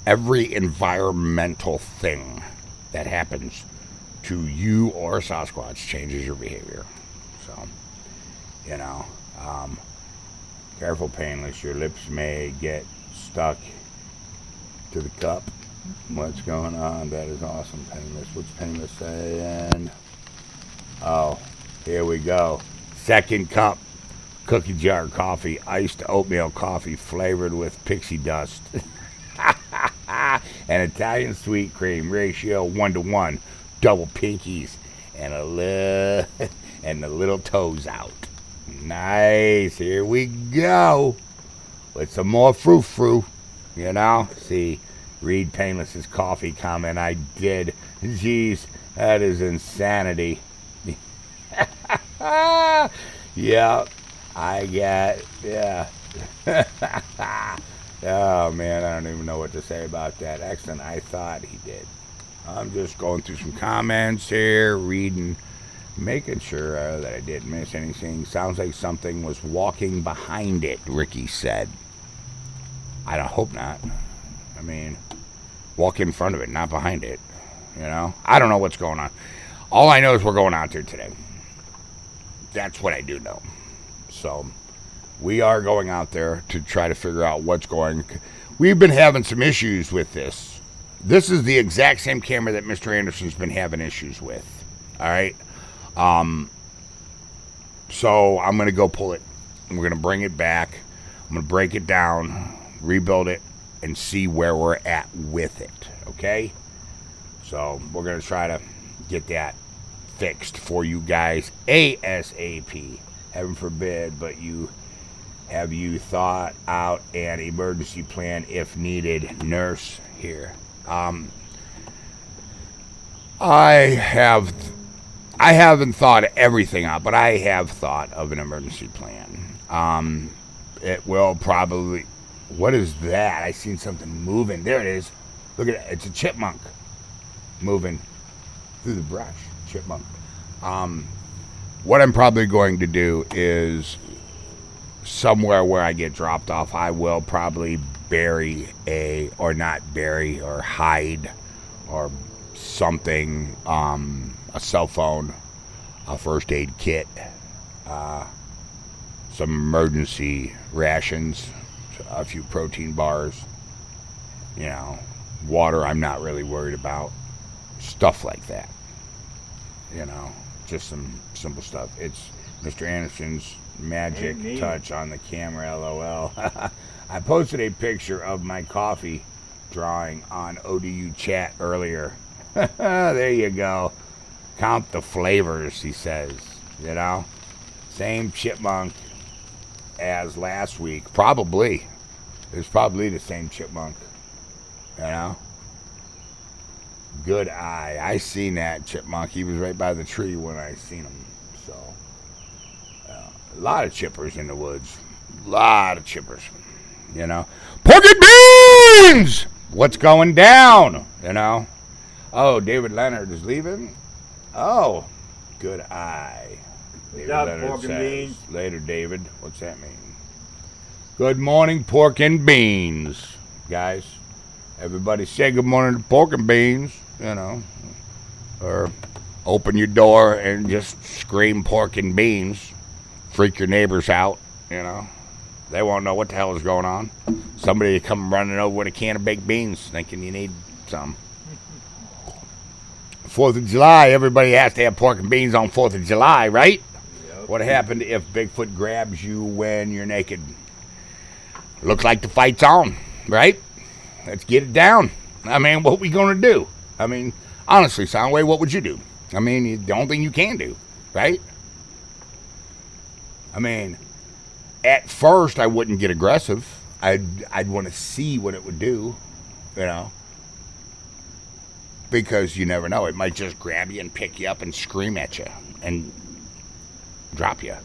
every environmental thing that happens to you or Sasquatch changes your behavior. So, careful, Painless. Your lips may get stuck to the cup. What's going on? That is awesome, Painless. What's Painless saying? Oh, here we go. Second cup. Cookie jar coffee. Iced oatmeal coffee flavored with pixie dust. And Italian sweet cream ratio 1-to-1. Double pinkies and the little toes out. Nice. Here we go with some more frou-frou. See, read Painless's coffee comment. I did. Jeez, that is insanity. Yeah, I got. Yeah. Oh man, I don't even know what to say about that. Excellent. I thought he did. I'm just going through some comments here, reading, making sure that I didn't miss anything. Sounds like something was walking behind it, Ricky said. I don't hope not. I mean, walk in front of it, not behind it. I don't know what's going on. All I know is we're going out there today. That's what I do know. So we are going out there to try to figure out what's going. We've been having some issues with this. This is the exact same camera that Mr. Anderson's been having issues with. All right. So I'm going to go pull it. We're going to bring it back. I'm going to break it down, rebuild it, and see where we're at with it. Okay. So we're going to try to get that fixed for you guys ASAP. Heaven forbid, but have you thought out an emergency plan if needed? Nurse here. I I haven't thought everything out, but I have thought of an emergency plan. It will probably. What is that? I seen something moving. There it is. Look at it. It's a chipmunk moving through the brush. Chipmunk. What I'm probably going to do is somewhere where I get dropped off, I will probably or hide or something, a cell phone, a first aid kit, some emergency rations, a few protein bars, water I'm not really worried about, stuff like that, just some simple stuff. It's Mr. Anderson's magic touch on the camera, LOL. I posted a picture of my coffee drawing on ODU chat earlier. There you go. Count the flavors, he says. Same chipmunk as last week. Probably. It's probably the same chipmunk. Good eye. I seen that chipmunk. He was right by the tree when I seen him. So, a lot of chippers in the woods. A lot of chippers. Pork and beans! What's going down? Oh, David Leonard is leaving? Oh, good eye. David Leonard pork and beans? Later, David. What's that mean? Good morning, pork and beans. Guys, everybody say good morning to pork and beans, Or open your door and just scream pork and beans. Freak your neighbors out, They won't know what the hell is going on. Somebody come running over with a can of baked beans thinking you need some. 4th of July, everybody has to have pork and beans on 4th of July, right? Yep. What happened if Bigfoot grabs you when you're naked? Looks like the fight's on, right? Let's get it down. What we going to do? Honestly, Soundwave, what would you do? The only thing you can do, right? At first, I wouldn't get aggressive. I'd want to see what it would do, because you never know. It might just grab you and pick you up and scream at you and drop you.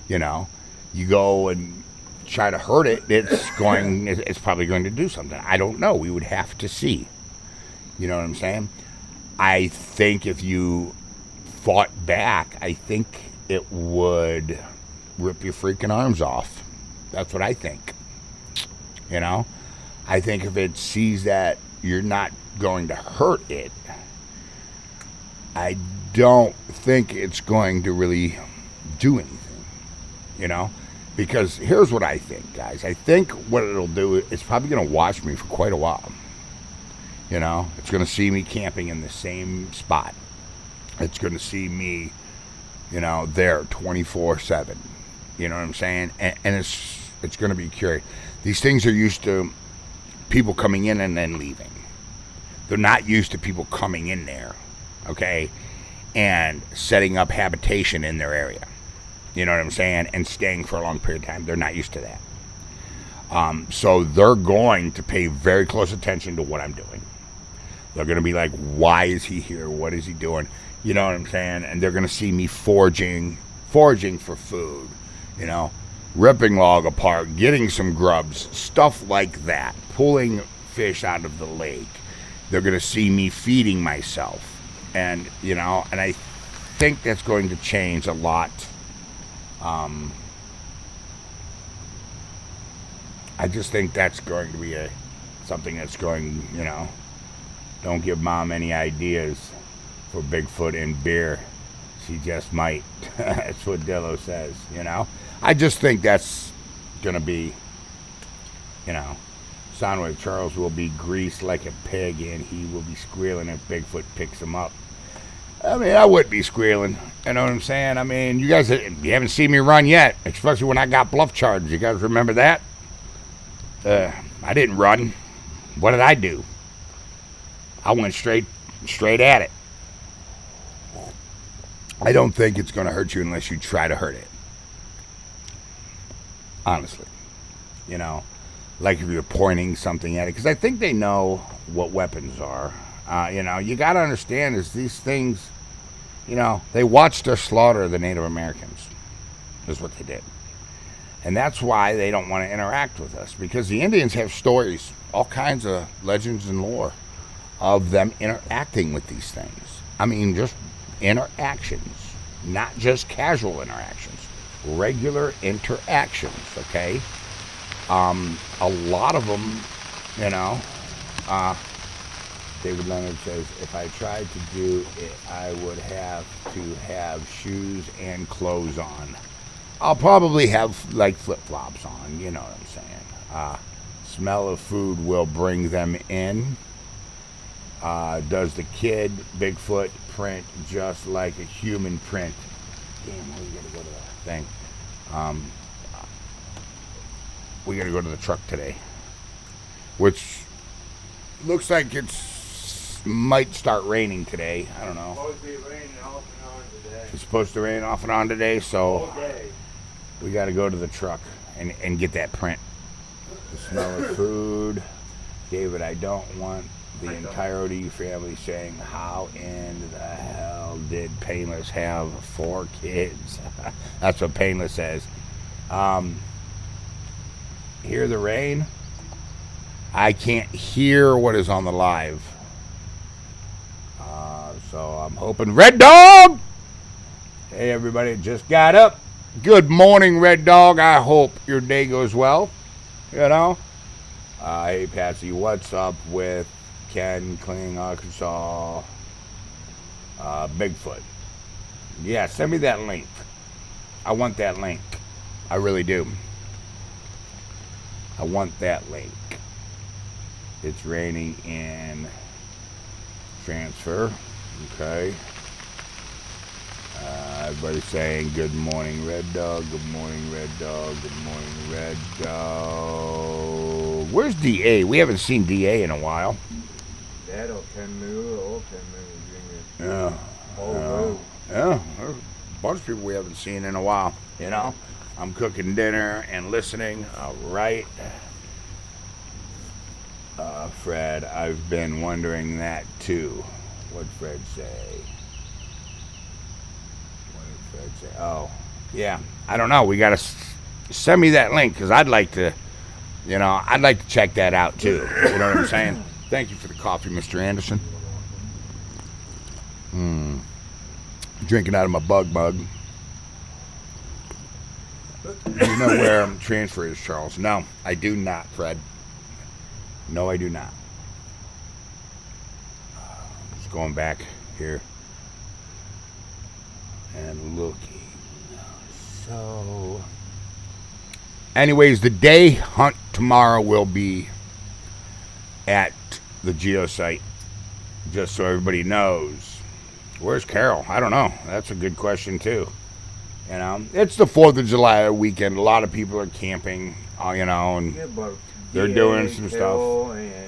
You go and try to hurt it. It's probably going to do something. I don't know. We would have to see. You know what I'm saying? I think if you fought back, I think it would rip your freaking arms off. That's what I think. I think if it sees that you're not going to hurt it, I don't think it's going to really do anything. Because here's what I think, guys. I think what it'll do, it's probably going to watch me for quite a while. It's going to see me camping in the same spot. It's going to see me, there 24/7. You know what I'm saying? And it's going to be curious. These things are used to people coming in and then leaving. They're not used to people coming in there, okay, and setting up habitation in their area. You know what I'm saying? And staying for a long period of time. They're not used to that. So they're going to pay very close attention to what I'm doing. They're going to be like, why is he here? What is he doing? You know what I'm saying? And they're going to see me foraging for food, ripping log apart, getting some grubs, stuff like that, pulling fish out of the lake. They're going to see me feeding myself. And, and I think that's going to change a lot. I just think that's going to be something that's going, don't give mom any ideas for Bigfoot and beer. She just might. That's what Dillo says, I just think that's going to be, Soundwave Charles will be greased like a pig and he will be squealing if Bigfoot picks him up. I would be squealing. You know what I'm saying? You guys, you haven't seen me run yet, especially when I got bluff charges. You guys remember that? I didn't run. What did I do? I went straight at it. I don't think it's going to hurt you unless you try to hurt it. Honestly. Like if you're pointing something at it. Because I think they know what weapons are. You got to understand is these things, They watched us slaughter the Native Americans. Is what they did. And that's why they don't want to interact with us, because the Indians have stories, all kinds of legends and lore of them interacting with these things. I mean, just interactions, not just casual interactions, regular interactions, okay? A lot of them, David Leonard says, if I tried to do it, I would have to have shoes and clothes on. I'll probably have like flip-flops on, you know what I'm saying. Smell of food will bring them in. Does the kid Bigfoot print just like a human print? Damn, we gotta go to the thing. We gotta go to the truck today, which looks like might start raining today. I don't know. It's supposed to be raining off and on today. It's supposed to rain off and on today, so All day. we got to go to the truck and get that print. The smell of food. David, I don't want the entirety of your family saying, how in the hell did Painless have 4 kids? That's what Painless says. Hear the rain? I can't hear what is on the live. So I'm hoping. Red Dog! Hey, everybody, just got up. Good morning, Red Dog. I hope your day goes well. Hey, Patsy, what's up with Ken Kling, Arkansas, Bigfoot? Yeah, send me that link. I want that link. I really do. I want that link. It's raining in Transfer. Okay. Everybody's saying good morning, Red Dog. Good morning, Red Dog. Good morning, Red Dog. Where's DA? We haven't seen DA in a while. That or Camus or Camus Jr. Yeah. Yeah. There's a bunch of people we haven't seen in a while. I'm cooking dinner and listening. All right. Fred, I've been wondering that too. What'd Fred say? Oh, yeah. I don't know. We got to send me that link, because I'd like to, I'd like to check that out too. You know what I'm saying? Thank you for the coffee, Mr. Anderson. Drinking out of my bug mug. Do you know where Transfer is, Charles? No, I do not, Fred. No, I do not. Just going back here and looking. So, anyways, the day hunt tomorrow will be at the geosite. Just so everybody knows. Where's Carol? I don't know. That's a good question too. It's the 4th of July weekend. A lot of people are camping, and they're doing some stuff. And,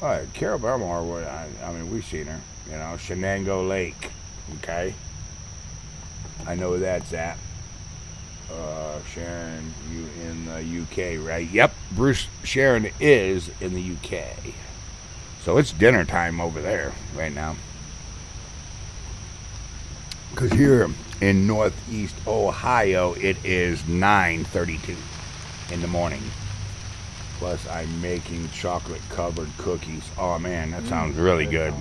All right, Carol Belmore, I mean, we've seen her. Shenango Lake. Okay. I know where that's at. Sharon, you in the UK, right? Yep, Sharon is in the UK. So it's dinner time over there right now. Because here in Northeast Ohio, it is 9:32 in the morning. Plus, I'm making chocolate-covered cookies. Oh, man, that sounds really good.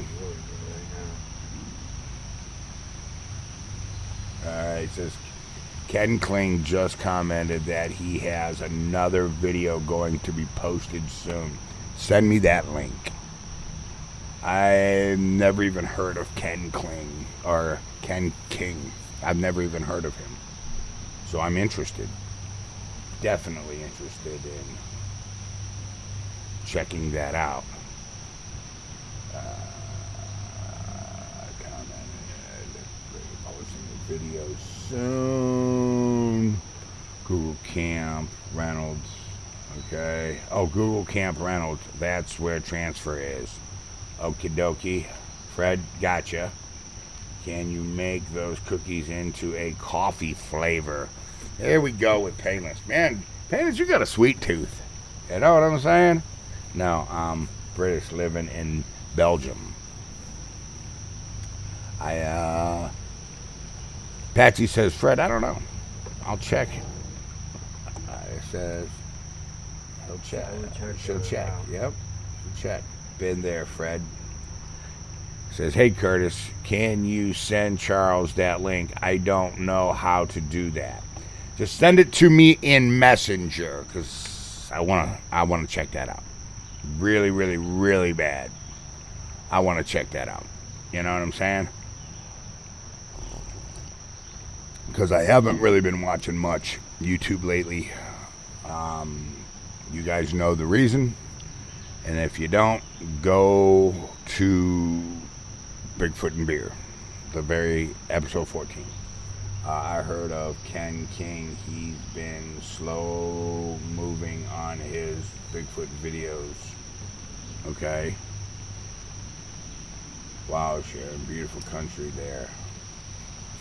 It says, Ken Kling just commented that he has another video going to be posted soon. Send me that link. I've never even heard of Ken Kling or Ken King. I've never even heard of him. So I'm interested. Definitely interested in checking that out. Posting the video soon. Google Camp Reynolds. Okay. Oh, Google Camp Reynolds. That's where Transfer is. Okie dokie. Fred, gotcha. Can you make those cookies into a coffee flavor? There we go with Painless. Man, Painless, you got a sweet tooth. You know what I'm saying? No, I'm British living in Belgium. Patsy says, Fred, I don't know. I'll check. It says he'll check. She'll check. Yep. She'll check. Been there, Fred. Says, hey, Curtis, can you send Charles that link? I don't know how to do that. Just send it to me in Messenger, because I want to check that out. Really, really, really bad. I want to check that out. You know what I'm saying? Because I haven't really been watching much YouTube lately. You guys know the reason. And if you don't, go to Bigfoot and Beer, the very episode 14. I heard of Ken King. He's been slow moving on his Bigfoot videos. Okay. Wow, Sharon, beautiful country there.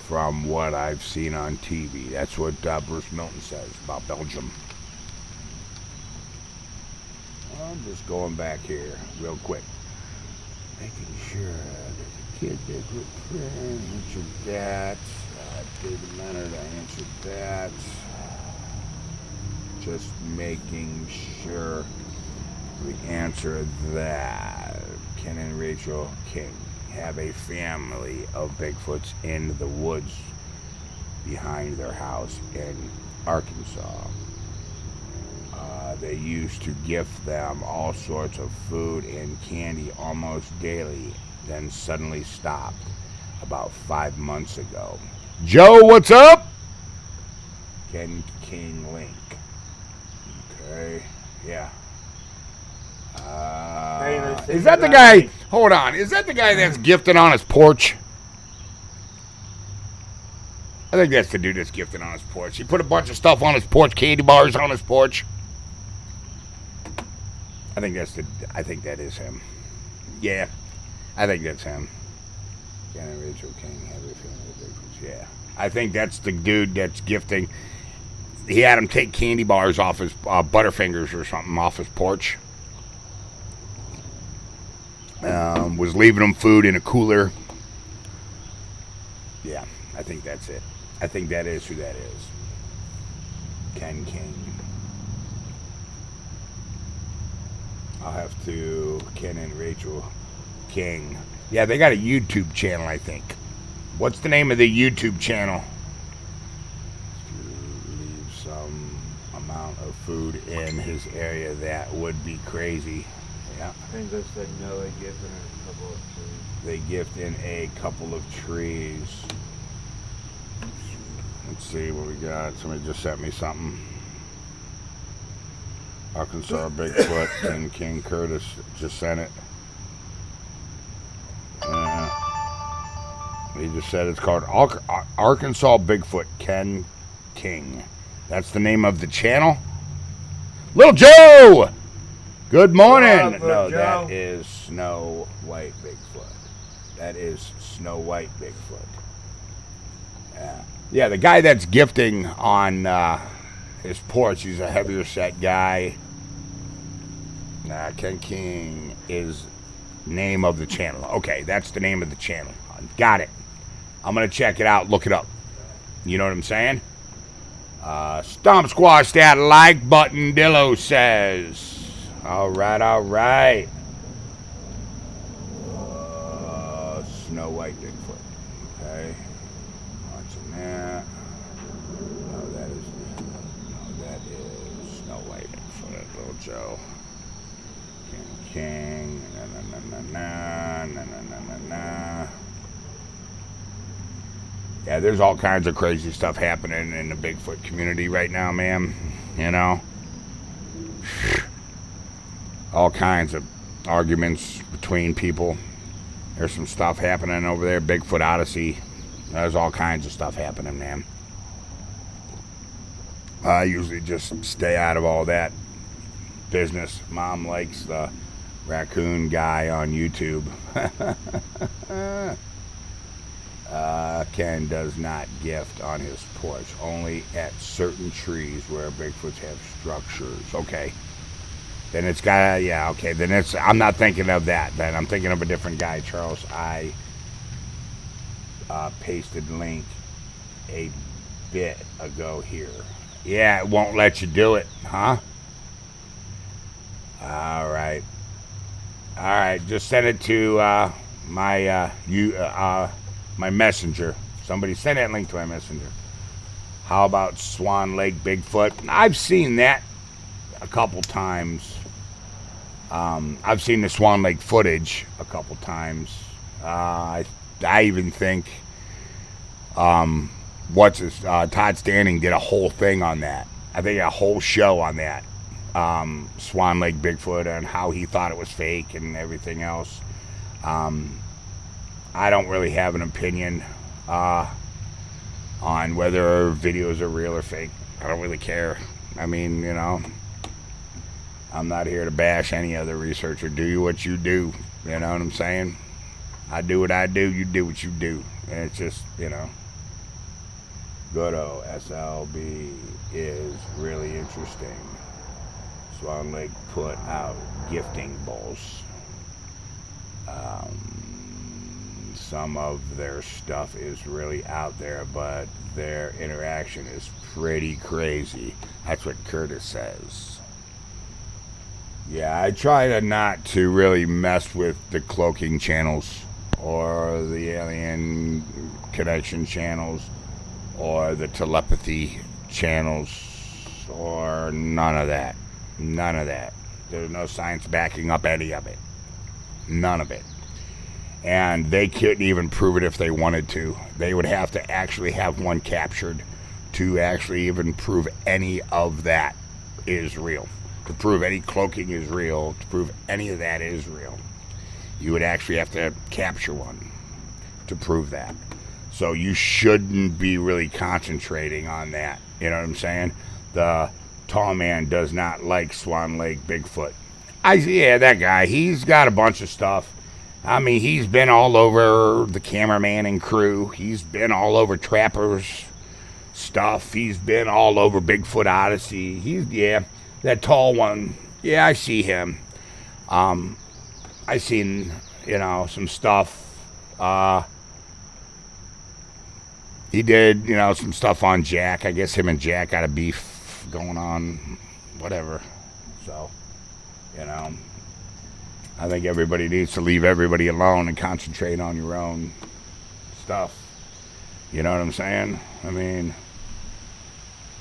From what I've seen on TV. That's what Bruce Milton says about Belgium. I'm just going back here real quick. Making sure there's a kid Bigfoot friend. Answered that. David Leonard, I answered that. Just making sure we answer that. Ken and Rachel King have a family of Bigfoots in the woods behind their house in Arkansas. They used to gift them all sorts of food and candy almost daily, then suddenly stopped about 5 months ago. Joe, what's up? Ken King link. Okay, yeah. Is that the guy? Hold on. Is that the guy that's gifting on his porch? I think that's the dude that's gifting on his porch. He put a bunch of stuff on his porch, candy bars on his porch. I think that is him. Yeah, I think that's him. Ken and Rachel King have a family of Bigfoots. Yeah, I think that's the dude that's gifting. He had him take candy bars off his Butterfingers or something off his porch. Was leaving them food in a cooler. Yeah, I think that's it. I think that is who that is. Ken King. I'll have to... Ken and Rachel King. Yeah, they got a YouTube channel, I think. What's the name of the YouTube channel? To leave some amount of food in his area, that would be crazy. Yeah. I think they said no, they gift in a couple of trees. They gift in a couple of trees. Let's see what we got. Somebody just sent me something. Arkansas Bigfoot and King Curtis just sent it. He just said it's called Arkansas Bigfoot Ken King. That's the name of the channel. Little Joe! Good morning! No, that is Snow White Bigfoot. That is Snow White Bigfoot. Yeah, the guy that's gifting on his porch, he's a heavier set guy. Ken King is name of the channel. Okay, that's the name of the channel. Got it. I'm going to check it out, look it up. You know what I'm saying? Stomp squash that like button, Dillo says. All right. Snow White Bigfoot. Okay. Watching that. No, that is Snow White Bigfoot. Little Joe. King. Na. Yeah, there's all kinds of crazy stuff happening in the Bigfoot community right now, man. You know? All kinds of arguments between people. There's some stuff happening over there. Bigfoot Odyssey. There's all kinds of stuff happening, man. I usually just stay out of all that business. Mom likes the raccoon guy on YouTube. Ken does not gift on his porch. Only at certain trees where Bigfoots have structures. Okay. Then it's got, yeah, okay. Then I'm not thinking of that. Then I'm thinking of a different guy, Charles. I pasted link a bit ago here. Yeah, it won't let you do it, huh? All right. All right, just send it to my my messenger. Somebody send that link to my messenger. How about Swan Lake Bigfoot? I've seen that a couple times. I've seen the Swan Lake footage a couple times. I even think Todd Standing did a whole thing on that. I think a whole show on that. Swan Lake Bigfoot and how he thought it was fake and everything else. I don't really have an opinion on whether videos are real or fake. I don't really care. I mean, you know, I'm not here to bash any other researcher. Do what you do. You know what I'm saying? I do what I do. You do what you do. And it's just, you know, good old SLB is really interesting. Swan Lake put out gifting bowls. Some of their stuff is really out there, but their interaction is pretty crazy. That's what Curtis says. Yeah, I try to not to really mess with the cloaking channels or the alien connection channels or the telepathy channels or none of that. None of that. There's no science backing up any of it. None of it. And they couldn't even prove it if they wanted to. They would have to actually have one captured to actually even prove any of that is real. To prove any cloaking is real, to prove any of that is real, you would actually have to capture one to prove that. So you shouldn't be really concentrating on that. You know what I'm saying? The tall man does not like Swan Lake Bigfoot. Yeah, that guy, he's got a bunch of stuff. I mean, he's been all over the cameraman and crew. He's been all over Trapper's stuff. He's been all over Bigfoot Odyssey. Yeah, that tall one. Yeah, I see him. I seen, you know, some stuff. He did, you know, some stuff on Jack. I guess him and Jack got a beef going on. Whatever. So, you know, I think everybody needs to leave everybody alone and concentrate on your own stuff. You know what I'm saying? I mean,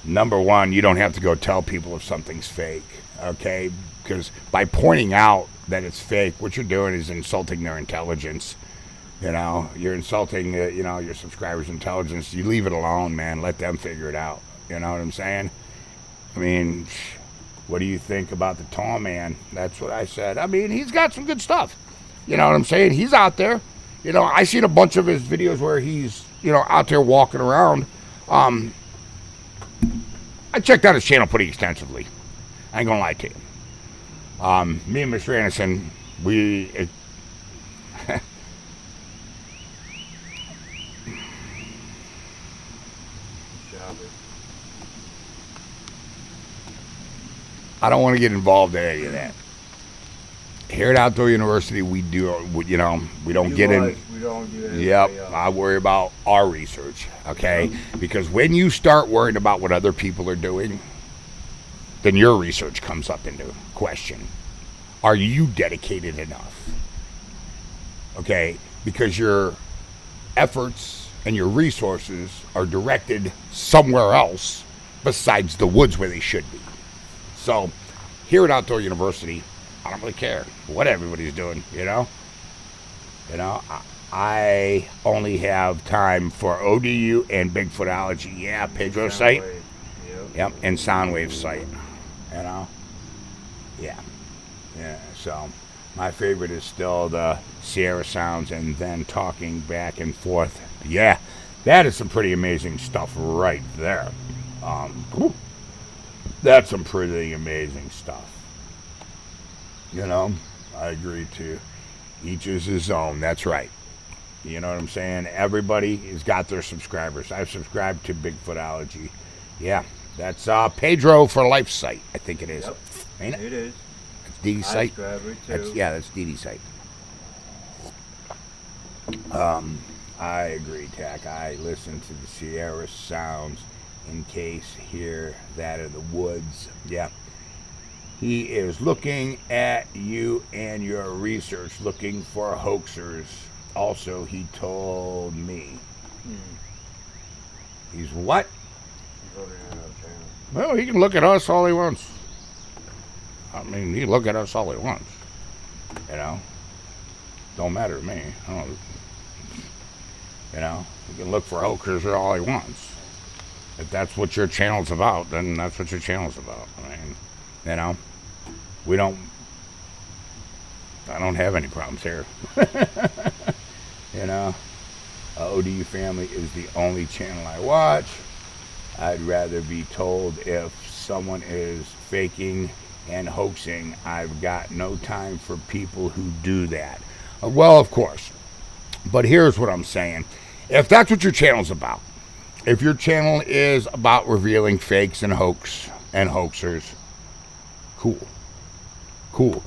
number one, you don't have to go tell people if something's fake, okay? Because by pointing out that it's fake, what you're doing is insulting their intelligence. You know, you're insulting, you know, your subscribers' intelligence. You leave it alone, man. Let them figure it out. You know what I'm saying? I mean, what do you think about the tall man? That's what I said. I mean, he's got some good stuff. You know what I'm saying? He's out there. You know, I seen a bunch of his videos where he's, you know, out there walking around. I checked out his channel pretty extensively. I ain't gonna lie to you. Me and Mr. Anderson, I don't want to get involved in any of that. Here at Outdoor University, we do, you know, we don't get in. We don't do it. Yep, I worry about our research, okay? Because when you start worrying about what other people are doing, then your research comes up into question. Are you dedicated enough? Okay, because your efforts and your resources are directed somewhere else besides the woods where they should be. So, here at Outdoor University, I don't really care what everybody's doing, you know? You know, I only have time for ODU and Bigfootology. Yeah, Pedro's site. Yep, and Soundwave site. You know? Yeah. Yeah, so my favorite is still the Sierra Sounds and then talking back and forth. Yeah, that is some pretty amazing stuff right there. That's some pretty amazing stuff. You know, I agree too. Each is his own. That's right. You know what I'm saying? Everybody has got their subscribers. I've subscribed to Bigfootology. Yeah, that's Pedro for Life site. I think it is. Yep, ain't it? It is. It's Dee Dee's site. Too. That's Dee Dee's site. I agree, Tack. I listen to the Sierra sounds in case hear that in the woods. Yeah. He is looking at you and your research, looking for hoaxers. Also, he told me. He's what? Well, he can look at us all he wants. I mean, he can look at us all he wants. You know? Don't matter to me. I don't, you know? He can look for hoaxers all he wants. If that's what your channel's about, then that's what your channel's about. I mean, you know? I don't have any problems here. You know? ODU Family is the only channel I watch. I'd rather be told if someone is faking and hoaxing. I've got no time for people who do that. Well, of course. But here's what I'm saying. If that's what your channel's about, if your channel is about revealing fakes and hoaxers, cool.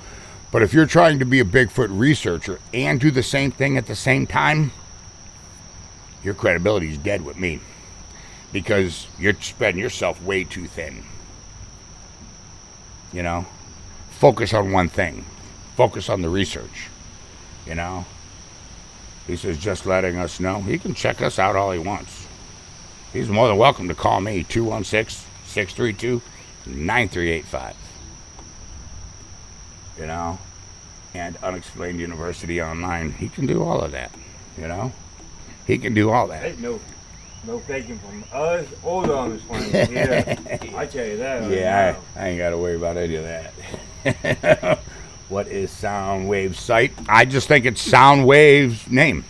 But if you're trying to be a Bigfoot researcher and do the same thing at the same time, your credibility is dead with me. Because you're spreading yourself way too thin. You know? Focus on one thing. Focus on the research. You know? He says just letting us know. He can check us out all he wants. He's more than welcome to call me, 216-632-9385. You know? And Unexplained University Online. He can do all of that. You know? He can do all that. No faking from us or the Unexplained. Yeah, I tell you that. Yeah, I ain't got to worry about any of that. What is Soundwave's site? I just think it's Soundwave's name.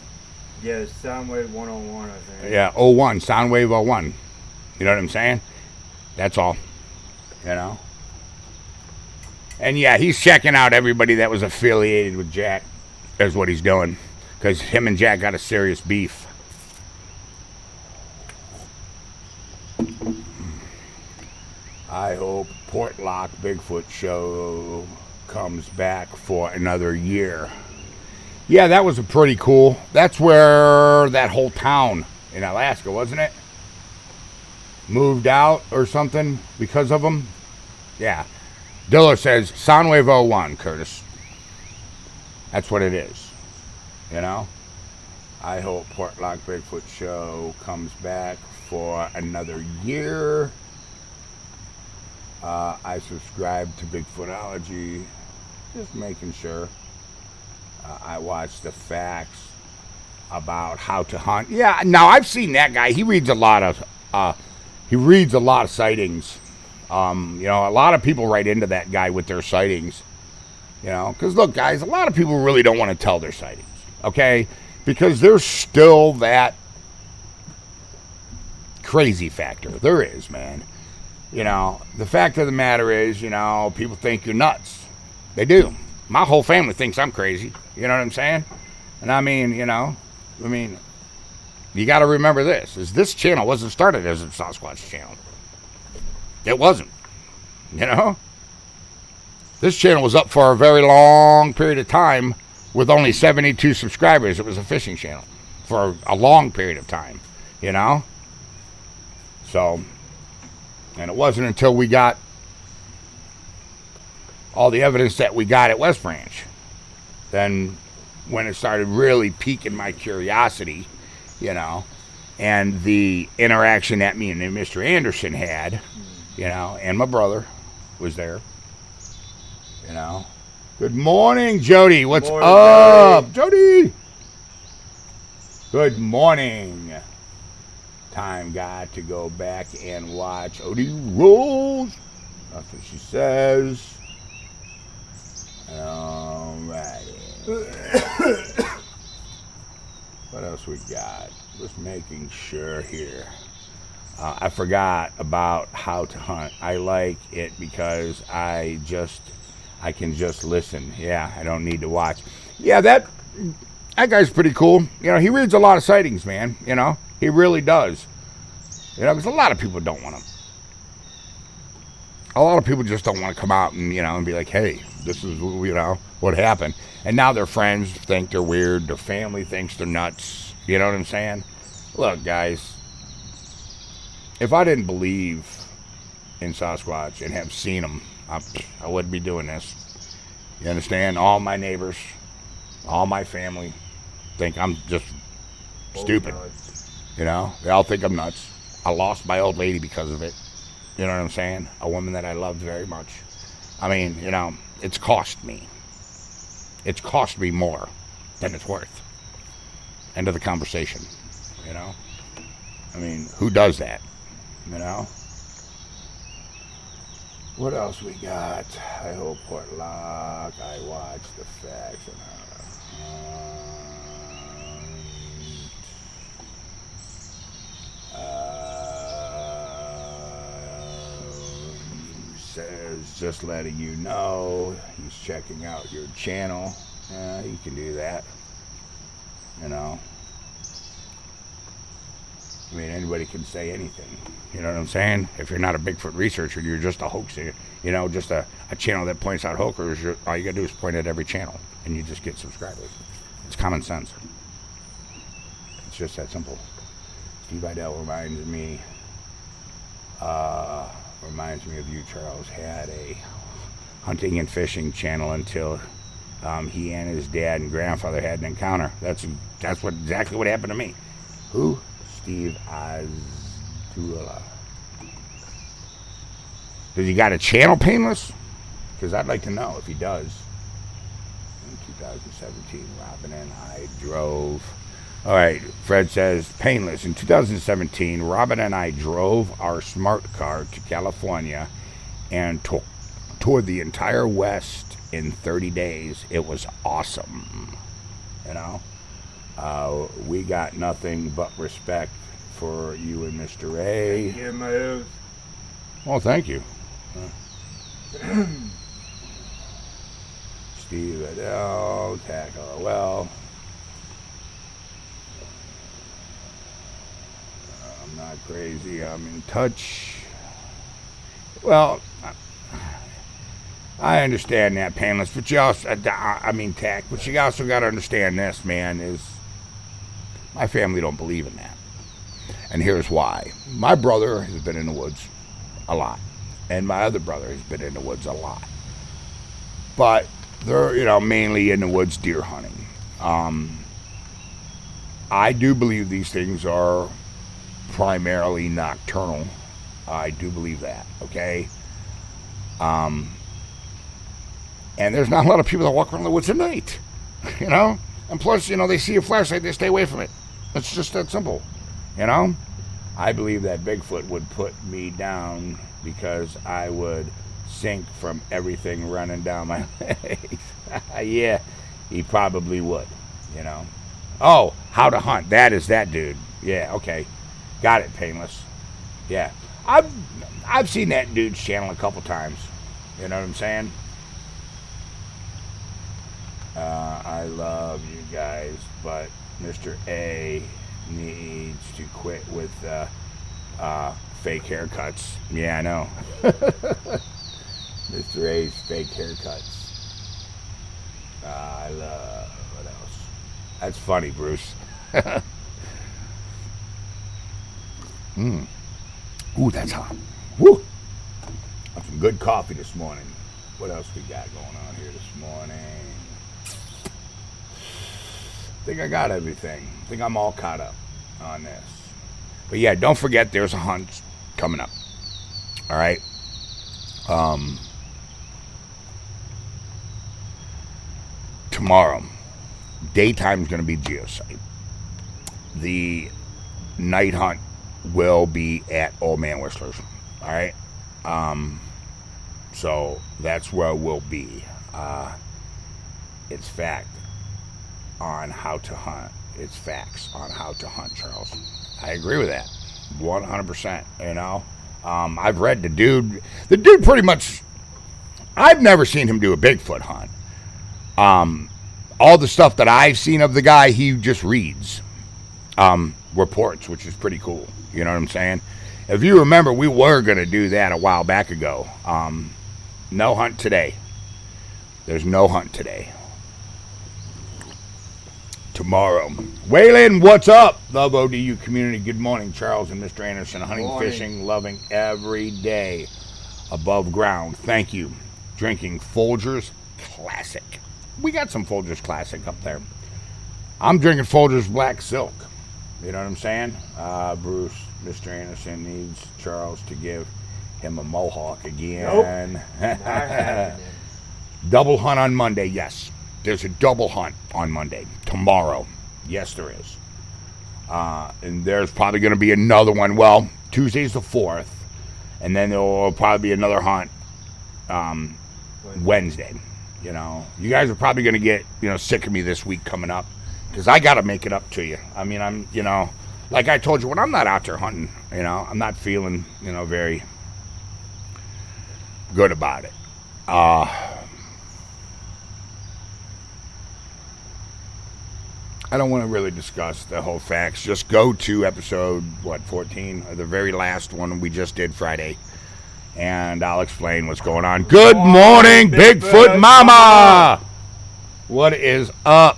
Yeah, it's Soundwave 101, I think. Yeah, 01, Soundwave 01. You know what I'm saying? That's all. You know? And yeah, he's checking out everybody that was affiliated with Jack. Is what he's doing. Because him and Jack got a serious beef. I hope Portlock Bigfoot show comes back for another year. Yeah, that was a pretty cool. That's where that whole town in Alaska, wasn't it? Moved out or something because of them. Yeah. Diller says Soundwave 01, Curtis. That's what it is. You know? I hope Portlock Bigfoot show comes back for another year. I subscribe to Bigfootology, just making sure. I watch the facts about how to hunt. Yeah, now I've seen that guy. He reads a lot of sightings. You know, a lot of people write into that guy with their sightings. You know, because look, guys, a lot of people really don't want to tell their sightings. Okay, because there's still that crazy factor. There is, man. You know, the fact of the matter is, you know, people think you're nuts. They do. My whole family thinks I'm crazy. You know what I'm saying? And I mean, you know, you got to remember this channel wasn't started as a Sasquatch channel. It wasn't. You know? This channel was up for a very long period of time with only 72 subscribers. It was a fishing channel for a long period of time, you know? So, and it wasn't until we got all the evidence that we got at West Branch, then when it started really piquing my curiosity, you know, and the interaction that me and Mr. Anderson had, you know, and my brother was there, you know. Good morning, Jody. What's up, Jody? Good morning. Time got to go back and watch OD Rules. That's what she says. Alrighty. What else we got? Just making sure here. I forgot about how to hunt. I like it because I can just listen. Yeah, I don't need to watch. Yeah, that guy's pretty cool. You know, he reads a lot of sightings, man. You know, he really does. You know, because a lot of people don't want to. A lot of people just don't want to come out and, you know, and be like, hey, this is, you know, what happened. And now their friends think they're weird. Their family thinks they're nuts. You know what I'm saying? Look, guys, if I didn't believe in Sasquatch and have seen them, I wouldn't be doing this. You understand? All my neighbors, all my family think I'm just stupid. You know? They all think I'm nuts. I lost my old lady because of it. You know what I'm saying? A woman that I loved very much. I mean, you know, it's cost me. It's cost me more than it's worth. End of the conversation. You know? I mean, who does that? You know? What else we got? I hope Portlock. I watched the facts. Says, just letting you know, he's checking out your channel. You can do that. You know? I mean, anybody can say anything. You know what I'm saying? If you're not a Bigfoot researcher, you're just a hoaxer. You know, just a channel that points out hoaxers. All you got to do is point at every channel, and you just get subscribers. It's common sense. It's just that simple. Steve Idell reminds me of you, Charles. Had a hunting and fishing channel until he and his dad and grandfather had an encounter. That's exactly what happened to me. Who? Steve Azula. Does he got a channel, Painless? Because I'd like to know if he does. In 2017, Robin and I drove. All right, Fred says, Painless. In 2017, Robin and I drove our smart car to California and toured the entire West in 30 days. It was awesome. You know? We got nothing but respect for you and Mr. A. Yeah, my oath. Well, thank you. Steve Adele, Tackle well. I'm not crazy. I'm in touch. Well, I understand that, Painless, but you also, Tack, but you also got to understand this, man, is my family don't believe in that. And here's why. My brother has been in the woods a lot. And my other brother has been in the woods a lot. But they're, you know, mainly in the woods deer hunting. I do believe these things are primarily nocturnal. I do believe that, okay? And there's not a lot of people that walk around the woods at night, you know? And plus, you know, they see a flashlight, they stay away from it. It's just that simple, you know? I believe that Bigfoot would put me down because I would sink from everything running down my legs. Yeah, he probably would, you know? Oh, How to Hunt. That is that dude. Yeah, okay. Got it, Painless. Yeah. I've seen that dude's channel a couple times. You know what I'm saying? I love you guys, but Mr. A needs to quit with fake haircuts. Yeah, I know. Mr. A's fake haircuts. I love, what else? That's funny, Bruce. Ooh, that's hot. Woo! Got some good coffee this morning. What else we got going on here this morning? I think I got everything. I think I'm all caught up on this. But yeah, don't forget there's a hunt coming up. All right? Tomorrow, daytime is going to be geosite. The night hunt will be at Old Man Whistler's. All right? So that's where we'll be. It's fact on how to hunt. It's facts on how to hunt, Charles. I agree with that 100%. You know, I've read the dude pretty much, I've never seen him do a Bigfoot hunt. All the stuff that I've seen of the guy, he just reads reports, which is pretty cool. You know what I'm saying? If you remember, we were going to do that a while back ago. No hunt today. There's no hunt today. tomorrow. Waylon, what's up? Love ODU community. Good morning, Charles and Mr. Anderson. Hunting, fishing, loving every day above ground. Thank you. Drinking Folgers Classic. We got some Folgers Classic up there. I'm drinking Folgers Black Silk. You know what I'm saying? Bruce, Mr. Anderson needs Charles to give him a mohawk again. Nope. Double hunt on Monday, yes. There's a double hunt on Monday. Tomorrow. Yes, there is. And there's probably going to be another one. Well, Tuesday's the 4th. And then there will probably be another hunt Wednesday. You know, you guys are probably going to get, sick of me this week coming up. Because I got to make it up to you. I mean, I'm, like I told you, when I'm not out there hunting, I'm not feeling, very good about it. I don't want to really discuss the whole facts. Just go to episode, 14, or the very last one we just did Friday, and I'll explain what's going on. Good morning, Bigfoot Mama! What is up?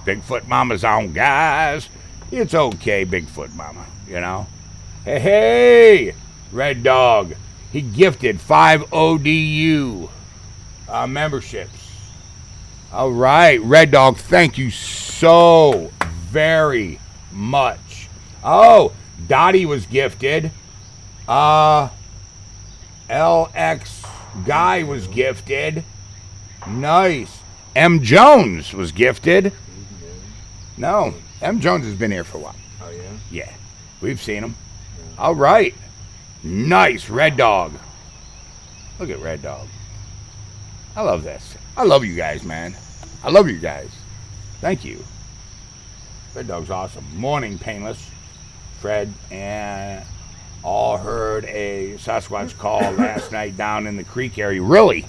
Bigfoot Mama's on, guys. It's okay, Bigfoot Mama, Hey, Red Dog. He gifted 5 ODU memberships. All right, Red Dog, thank you so very much. Oh, Dottie was gifted. LX Guy was gifted. Nice. M. Jones was gifted. No, M. Jones has been here for a while. Oh, yeah? Yeah, we've seen him. Yeah. All right. Nice, Red Dog. Look at Red Dog. I love this. I love you guys, man. I love you guys. Thank you. Red Dog's awesome. Morning, Painless. Fred and all heard a Sasquatch call last night down in the creek area. Really?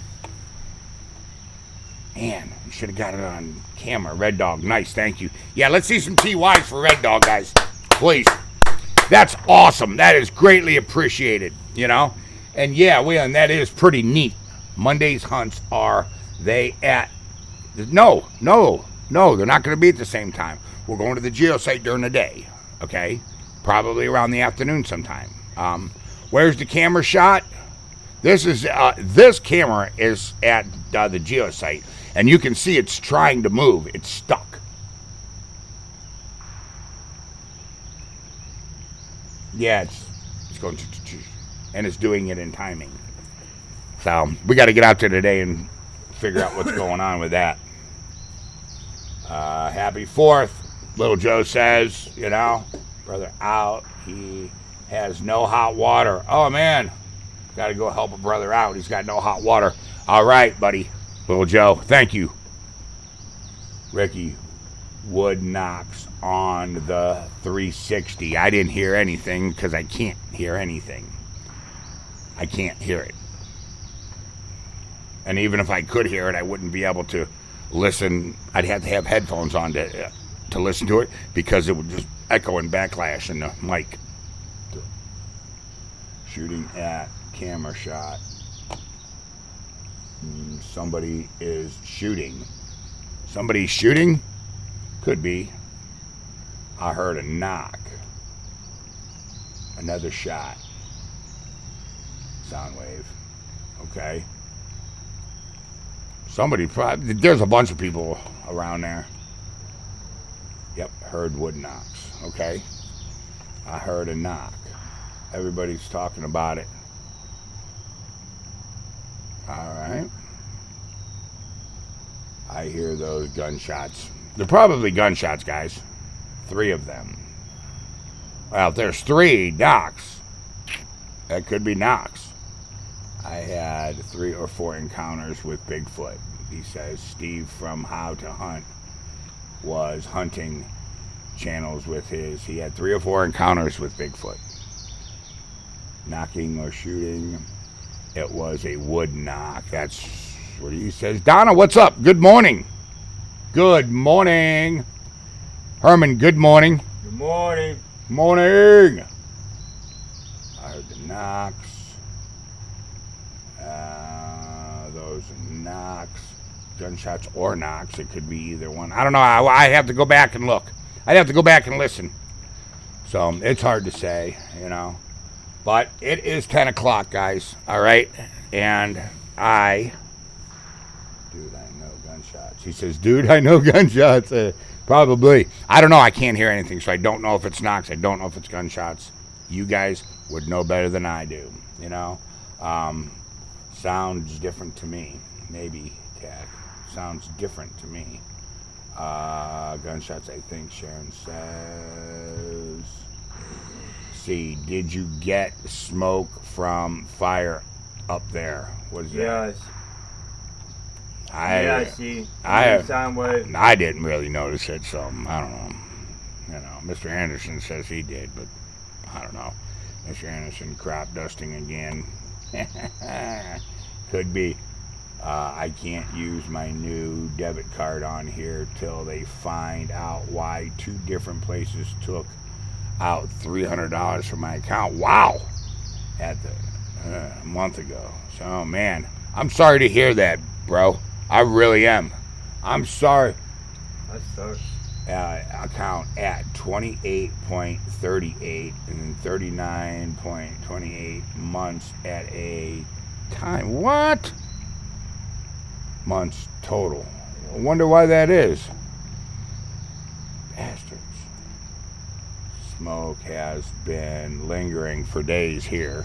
Man, you should have got it on camera. Red Dog, nice, thank you. Yeah, let's see some TYs for Red Dog, guys. Please. That's awesome. That is greatly appreciated, And yeah, and that is pretty neat. Monday's hunts are they at... No, they're not going to be at the same time. We're going to the geosite during the day, okay? Probably around the afternoon sometime. Where's the camera shot? This camera is at the geosite, and you can see it's trying to move. It's stuck. Yeah, it's going to, and it's doing it in timing. So we got to get out there today and figure out what's going on with that. Happy 4th, Little Joe says, brother out. He has no hot water. Oh, man. Got to go help a brother out. He's got no hot water. All right, buddy. Little Joe, thank you. Ricky, wood knocks on the 360. I didn't hear anything because I can't hear anything. I can't hear it. And even if I could hear it, I wouldn't be able to listen. I'd have to have headphones on to listen to it because it would just echo and backlash in the mic. Shooting at camera shot. Somebody is shooting. Somebody's shooting? Could be. I heard a knock. Another shot. Sound wave. Okay. There's a bunch of people around there. Yep, heard wood knocks. Okay. I heard a knock. Everybody's talking about it. All right. I hear those gunshots. They're probably gunshots, guys. 3 of them. Well, if there's 3 knocks, that could be knocks. I had 3 or 4 encounters with Bigfoot. He says Steve from How to Hunt was hunting channels with his. He had 3 or 4 encounters with Bigfoot. Knocking or shooting. It was a wood knock. That's what he says. Donna, what's up? Good morning. Good morning. Herman, good morning. Good morning. Morning. I heard the knocks. Those knocks. gunshots or knocks. It could be either one. I don't know. I have to go back and look. I'd have to go back and listen. So it's hard to say, you know. But it is 10 o'clock, guys. All right? And dude, I know gunshots. He says, dude, I know gunshots. Probably. I don't know. I can't hear anything, so I don't know if it's knocks. I don't know if it's gunshots. You guys would know better than I do, you know. Sounds different to me. Maybe, Tag. Sounds different to me. Gunshots, I think Sharon says. See, did you get smoke from fire up there? What is that? Yes. I see. I didn't really notice it, so I don't know. You know, Mr. Anderson says he did, but I don't know. Mr. Anderson crop dusting again. Could be. I can't use my new debit card on here till they find out why 2 different places took out $300 from my account. Wow! At the a month ago. So, man, I'm sorry to hear that, bro. I really am. I'm sorry. That sucks. Account at 28.38 and 39.28 months at a time. What? Months total. I wonder why that is. Bastards. Smoke has been lingering for days here.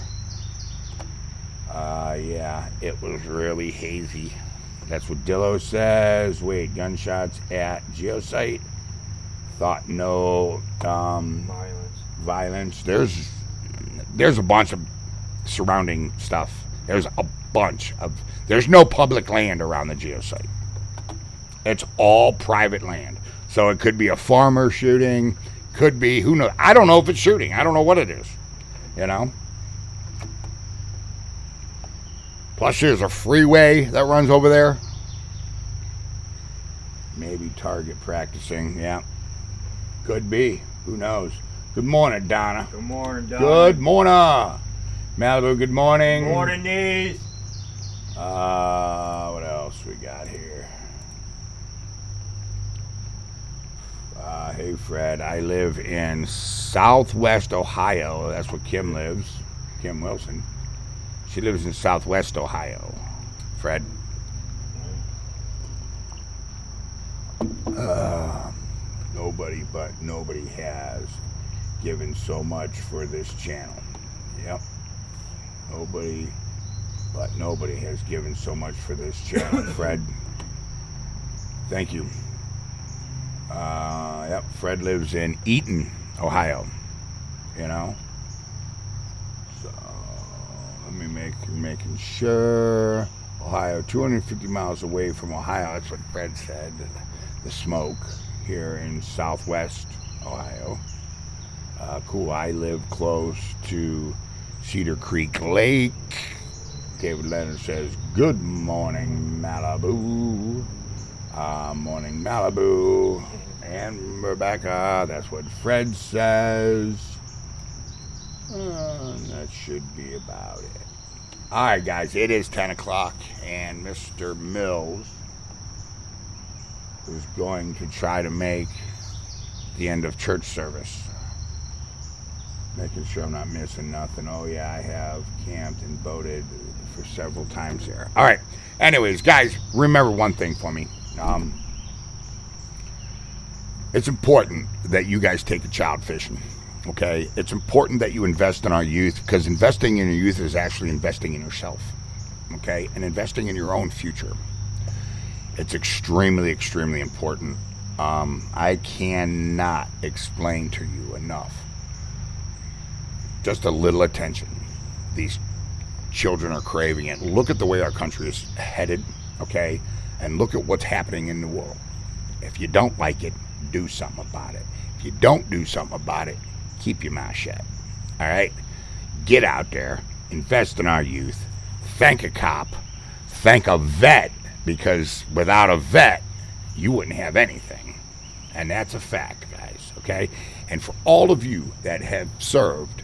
Yeah, it was really hazy. That's what Dillo says. Wait, gunshots at geosite. Thought no violence. There's a bunch of surrounding stuff. There's a bunch of. There's no public land around the geosite. It's all private land. So it could be a farmer shooting. Could be, who knows? I don't know if it's shooting. I don't know what it is. You know? Plus, there's a freeway that runs over there. Maybe target practicing. Yeah. Could be. Who knows? Good morning, Donna. Good morning, Donna. Good morning. Malibu, good morning. Good morning, Niece. What else we got here? Hey, Fred. I live in Southwest Ohio. That's where Kim lives. Kim Wilson. She lives in Southwest Ohio. Fred. Nobody has given so much for this channel. Yep. Nobody has given so much for this channel. Fred. Thank you. Yep. Fred lives in Eaton, Ohio. You know. So let me making sure. Ohio, 250 miles away from Ohio. That's what Fred said. The smoke here in Southwest Ohio. Cool. I live close to Cedar Creek Lake. David Leonard says, good morning, Malibu. Morning, Malibu. And Rebecca, that's what Fred says. That should be about it. All right, guys, it is 10 o'clock, and Mr. Mills is going to try to make the end of church service. Making sure I'm not missing nothing. Oh, yeah, I have camped and boated for several times there. All right. Anyways, guys, remember one thing for me. It's important that you guys take a child fishing. Okay? It's important that you invest in our youth, because investing in your youth is actually investing in yourself. Okay? And investing in your own future. It's extremely, extremely important. I cannot explain to you enough. Just a little attention. These children are craving it. Look at the way our country is headed, okay? And look at what's happening in the world. If you don't like it, do something about it. If you don't do something about it, keep your mouth shut. All right? Get out there. Invest in our youth. Thank a cop. Thank a vet, because without a vet, you wouldn't have anything. And that's a fact, guys, okay? And for all of you that have served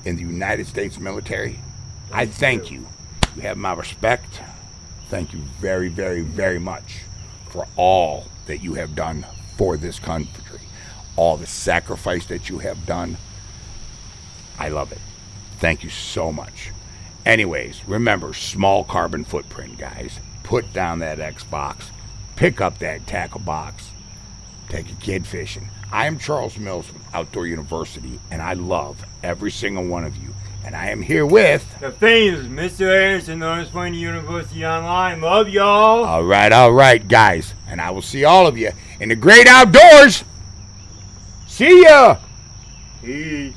in the United States military, I thank you. You have my respect. thank you very, very, very much for all that you have done for this country, all the sacrifice that you have done. I love it. Thank you so much. Anyways, remember, small carbon footprint, guys. Put down that Xbox. Pick up that tackle box. Take a kid fishing. I am Charles Mills from Outdoor University, and I love every single one of you. And I am here with... the famous Mr. Anderson, North Point University Online. Love y'all. All right, guys. And I will see all of you in the great outdoors. See ya. Peace.